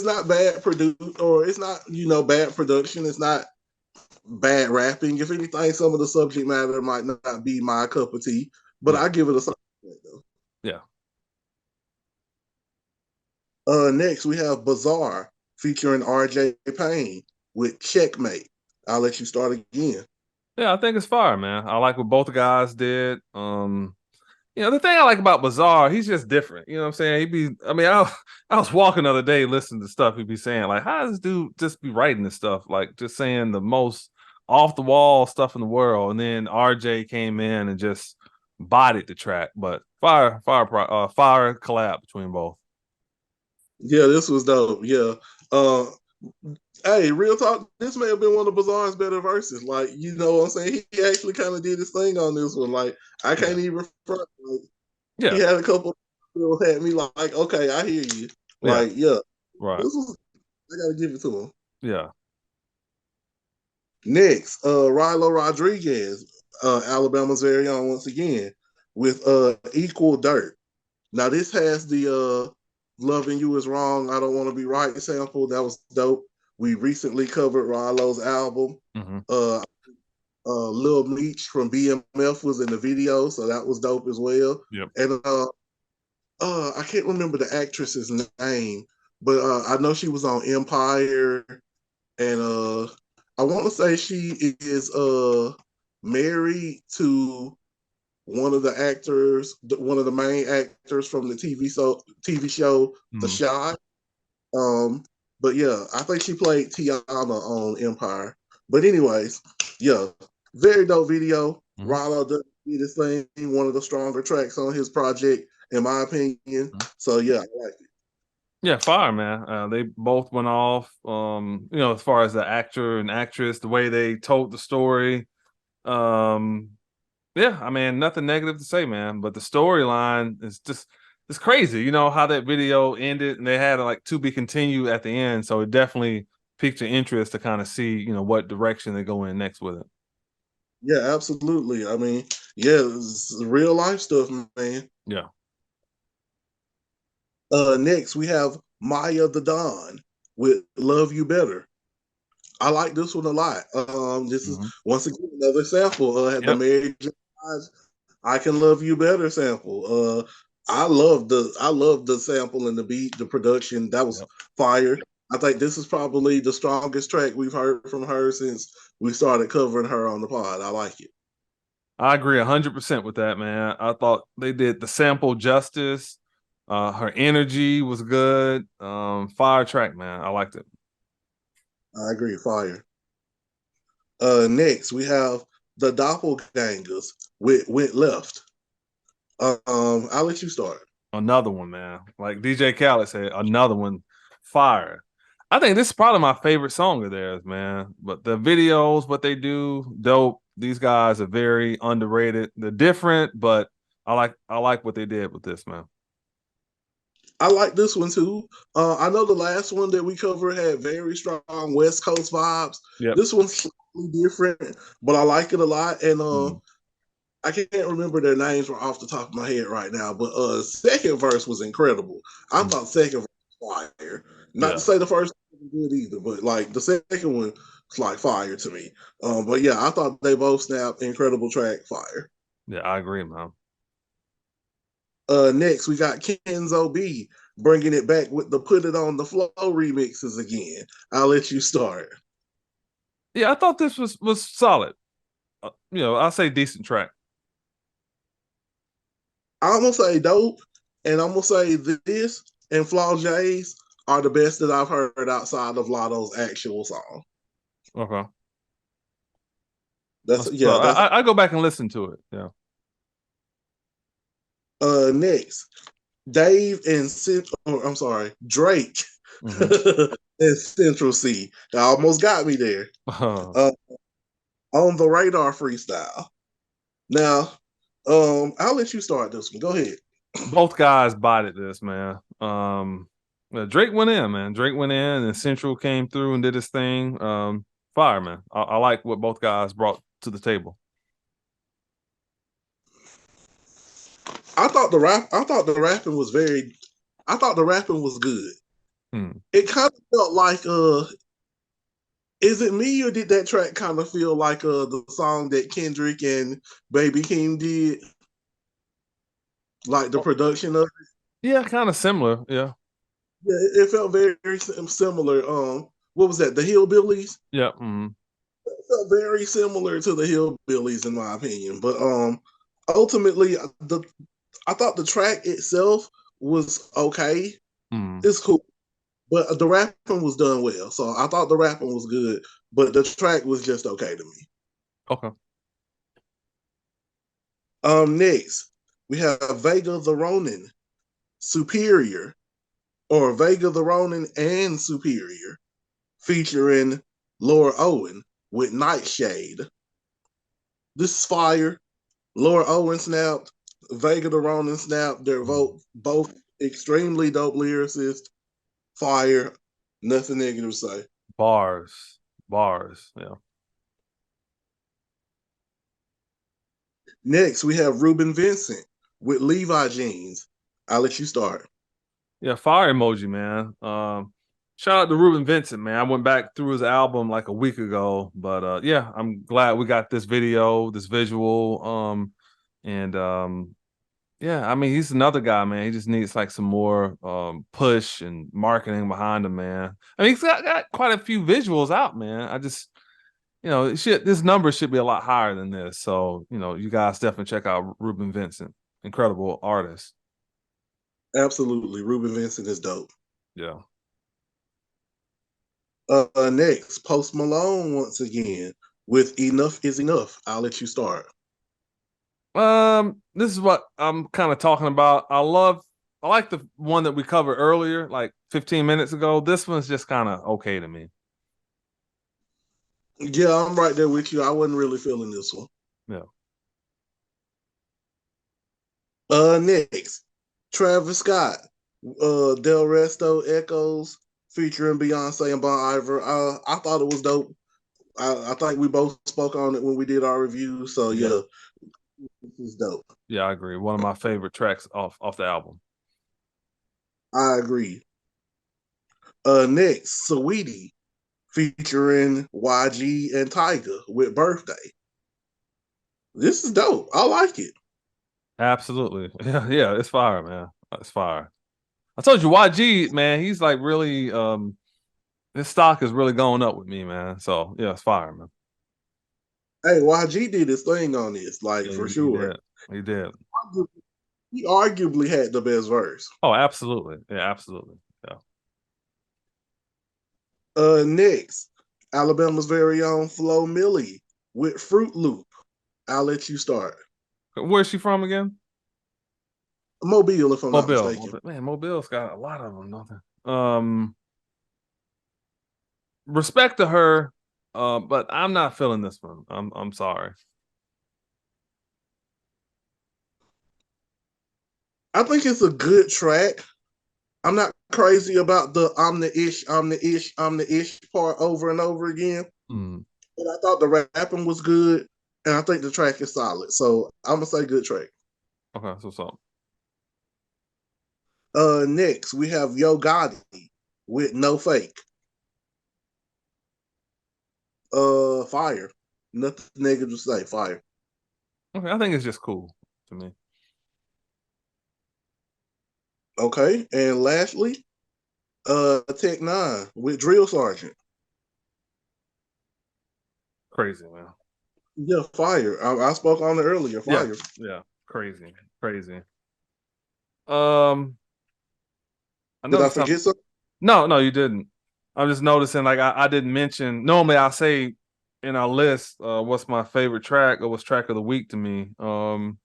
not bad produced, or it's not, you know, bad production. It's not bad rapping. If anything, some of the subject matter might not be my cup of tea, but I give it a solid track though. Yeah. Next, we have Bizarre featuring RJ Payne with Checkmate. I'll let you start again. Yeah, I think it's fire, man. I like what both guys did. You know, the thing I like about Bizarre, he's just different. You know what I'm saying? I was walking the other day listening to stuff he'd be saying. Like, how does this dude just be writing this stuff? Like, just saying the most off the wall stuff in the world. And then RJ came in and just bodied the track. But fire collab between both. Yeah, this was dope. Yeah. Hey, real talk, this may have been one of Bizarre's better verses. Like, you know what I'm saying? He actually kind of did his thing on this one. Like, I can't even front. Like, he had a couple people had me like, okay, I hear you. Like, yeah. Right. I gotta give it to him. Yeah. Next, Rilo Rodriguez, Alabama's very own once again, with Equal Dirt. Now this has the Loving You Is Wrong, I Don't Want to Be Right sample. That was dope. We recently covered Rilo's album. Mm-hmm. Lil Meech from BMF was in the video, so that was dope as well. Yep. And I can't remember the actress's name, but I know she was on Empire, and I want to say she is married to one of the actors, one of the main actors from the TV show The Chi. But yeah, I think she played Tiana on Empire. But anyways, yeah, very dope video. Rilo did this thing, one of the stronger tracks on his project, in my opinion. So yeah, I like it. Yeah, fire, man. They both went off. You know, as far as the actor and actress, the way they told the story. Yeah, I mean, nothing negative to say, man. But the storyline is just it's crazy. You know how that video ended, and they had like to be continued at the end. So it definitely piqued your interest to kind of see, you know, what direction they go in next with it. Yeah, absolutely. I mean, yeah, it's real life stuff, man. Yeah. Next, we have Maya the Don with Love You Better. I like this one a lot. This is once again another sample. The Mary J. I Can Love You Better sample. I love the sample and the beat, the production. That was fire. I think this is probably the strongest track we've heard from her since we started covering her on the pod. I like it. I agree 100% with that, man. I thought they did the sample justice. Her energy was good. Fire track, man. I liked it. I agree. Fire. Next, we have the Doppelgangers with Went Left. I'll let you start. Another one, man. Like DJ Khaled said, another one. Fire. I think this is probably my favorite song of theirs, man. But the videos, what they do, dope. These guys are very underrated. They're different, but I like what they did with this, man. I like this one too. I know the last one that we covered had very strong West Coast vibes. Yep. This one's slightly different, but I like it a lot. And I can't remember their names off the top of my head right now, but second verse was incredible. I thought second verse was fire. Not to Yeah. say the first one was good either, but like the second one was like fire to me. But yeah, I thought they both snapped. Incredible track, fire. Yeah, I agree, man. Next, we got Kenzo B bringing it back with the Put It On the Flow remixes again. I'll let you start. Yeah, I thought this was solid. You know, I'll say decent track. I'm gonna say dope, and I'm gonna say this and Flaw J's are the best that I've heard outside of Lotto's actual song. Okay. That's yeah. That's I go back and listen to it. Yeah. next. Dave and I'm sorry, Drake and Central C. That almost got me there. On the radar freestyle. Now, I'll let you start this one. Go ahead. Both guys bodied this, man. Drake went in, man. Drake went in, and Central came through and did his thing. Fire, man. I like what both guys brought to the table. I thought the rapping was very. I thought the rapping was good. It kind of felt like is it me or did that track kind of feel like the song that Kendrick and Baby Keem did? Like the production of it? Yeah, kind of similar. Yeah. Yeah, it felt very similar. What was that? The Hillbillies? Yeah. It felt very similar to the Hillbillies in my opinion. But ultimately I thought the track itself was okay. It's cool. But the rapping was done well. So I thought the rapping was good, but the track was just okay to me. Okay. Next, we have Vega the Ronin, Superior, or Vega the Ronin and Superior, featuring Laura Owen with Nightshade. This is fire. Laura Owen snapped, Vega the Ronin snapped. They're both extremely dope lyricists. Fire. Nothing negative to say. Bars. Yeah. Next, we have Ruben Vincent with Levi Jeans. I'll let you start. Yeah, fire emoji, man. Shout out to Ruben Vincent, man. I went back through his album like a week ago, but yeah, I'm glad we got this video, this visual. And yeah, I mean, he's another guy, man. He just needs like some more push and marketing behind him, man. I mean, he's got quite a few visuals out, man. I just, you know, this number should be a lot higher than this. So, you know, you guys definitely check out Ruben Vincent. Incredible artist. Absolutely. Ruben Vincent is dope. Yeah. Next, Post Malone once again with Enough is Enough. I'll let you start. This is what I'm kind of talking about. I like the one that we covered earlier, like 15 minutes ago. This one's just kind of okay to me. Yeah, I'm right there with you. I wasn't really feeling this one. Yeah. Next, Travis Scott, Del Resto Echoes featuring Beyonce and Bon Iver. I thought it was dope. I think we both spoke on it when we did our review. So yeah, this is dope. Yeah, I agree. One of my favorite tracks off the album. I agree. Next, Saweetie featuring YG and Tyga with Birthday. This is dope. I like it. Absolutely. Yeah, it's fire, man. It's fire. I told you YG, man, he's like really his stock is really going up with me, man. So yeah, it's fire, man. Hey, YG did his thing on this, like for sure. He did. He arguably had the best verse. Oh, absolutely. Yeah, absolutely. Yeah. Next, Alabama's very own Flo Milli with Fruit Loop. I'll let you start. Where's she from again? Mobile, if I'm not mistaken. Man, Mobile's got a lot of them. Nothing. Respect to her, but I'm not feeling this one. I'm sorry. I think it's a good track. I'm not crazy about the I'm the ish part over and over again. Mm. But I thought the rapping was good, and I think the track is solid. So I'm gonna say good track. Okay, so Next we have Yo Gotti with No Fake. Fire. Nothing negative to say. Fire. okay, I think it's just cool to me. Okay, and lastly, Tech Nine with Drill Sergeant. Crazy, man. Yeah, fire. I spoke on it earlier. Fire. Yeah, crazy, crazy. Um, I Did I noticed something. forget something? No, you didn't. I'm just noticing, like I didn't mention. Normally, I say in our list, what's my favorite track or what's track of the week to me. For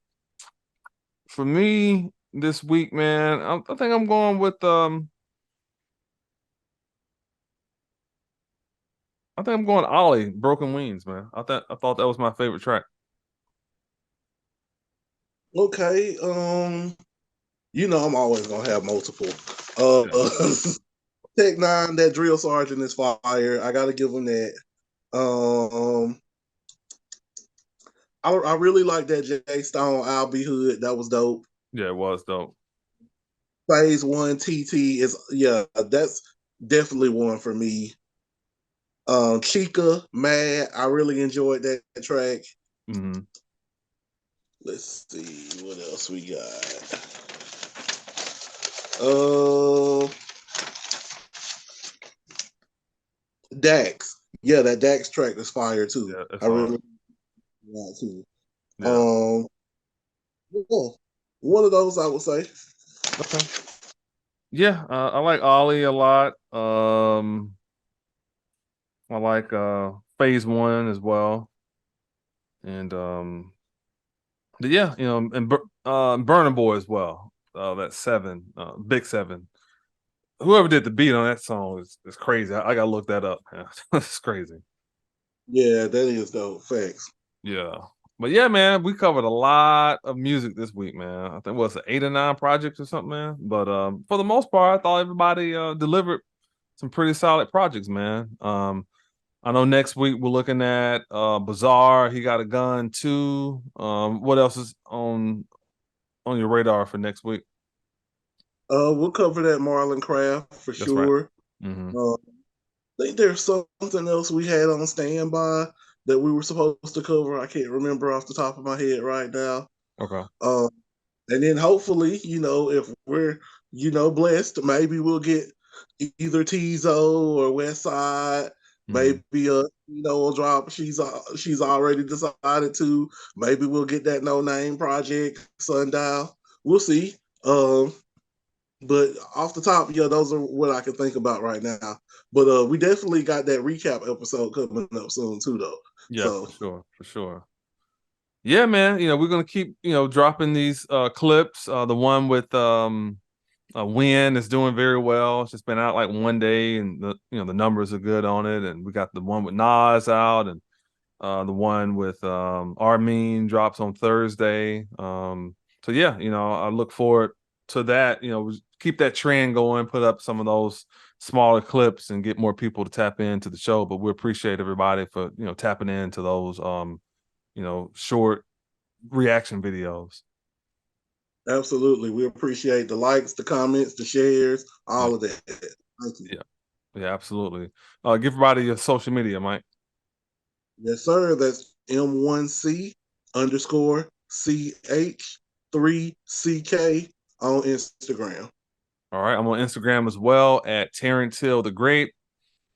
me this week, man, I think I'm going with I think I'm going Ollie, Broken Wings, man. I thought that was my favorite track. Okay. I'm always gonna have multiple. Uh, Yeah. Tech Nine, that Drill Sergeant is fire. I gotta give him that. Um, I really like that J Stone I'll Be Hood. That was dope. Yeah, it was dope. Phase One TT is that's definitely one for me. Chika, Mad, I really enjoyed that track. Mm-hmm. Let's see what else we got. Uh, Dax, yeah, that Dax track is fire too. Yeah, it's I hard. really want to. Yeah. Yeah, one of those I would say. Okay. Yeah, I like Ollie a lot. I like Phase One as well, and yeah, and Burna Boy as well. That seven, Big Seven. Whoever did the beat on that song is crazy. I gotta look that up. Man. It's crazy. Yeah, that is dope. Facts. Yeah, but yeah, man, we covered a lot of music this week, man. I think it was 8 or 9 projects or something, man. But for the most part, I thought everybody delivered some pretty solid projects, man. I know next week we're looking at Bazaar. He got a gun too. What else is on your radar for next week? We'll cover that Marlon Craft for That's right. sure. Mm-hmm. I think there's something else we had on standby that we were supposed to cover. I can't remember off the top of my head right now. Okay. Um, and then hopefully, if we're, blessed, maybe we'll get either Tizo or West Side. Mm-hmm. Maybe will drop. She's already decided to. Maybe we'll get that No Name project Sundial. We'll see. But off the top, yeah, those are what I can think about right now. But we definitely got that recap episode coming up soon too, though. Yeah, So for sure. Yeah, man. We're gonna keep dropping these clips. The one with Win is doing very well. It's just been out like one day, and the numbers are good on it. And we got the one with Nas out, and the one with Armin drops on Thursday. So yeah, I look forward to that. Keep that trend going, put up some of those smaller clips and get more people to tap into the show. But we appreciate everybody for tapping into those short reaction videos. absolutely, we appreciate the likes, the comments, the shares, Yeah, all of that. Thank you. yeah, absolutely. Give everybody your social media, Mike. Yes, sir. That's M1C underscore CH3CK on Instagram. All right, I'm on Instagram as well at Terrance Hill the Great.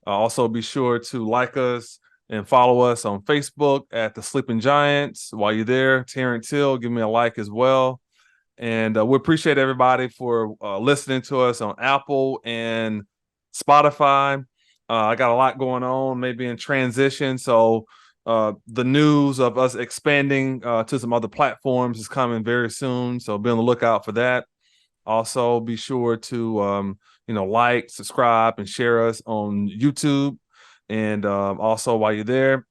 Also, be sure to like us and follow us on Facebook at The Sleeping Giants. While you're there, Terrance Hill, give me a like as well. And we appreciate everybody for listening to us on Apple and Spotify. I got a lot going on, maybe in transition. So the news of us expanding to some other platforms is coming very soon. So be on the lookout for that. Also, be sure to like, subscribe, and share us on YouTube. And also, while you're there,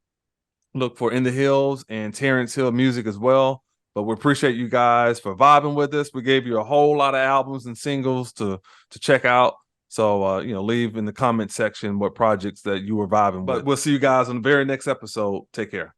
look for In the Hills and Terrance Hill music as well. But we appreciate you guys for vibing with us. We gave you a whole lot of albums and singles to check out. So, leave in the comment section what projects that you were vibing with. But we'll see you guys on the very next episode. Take care.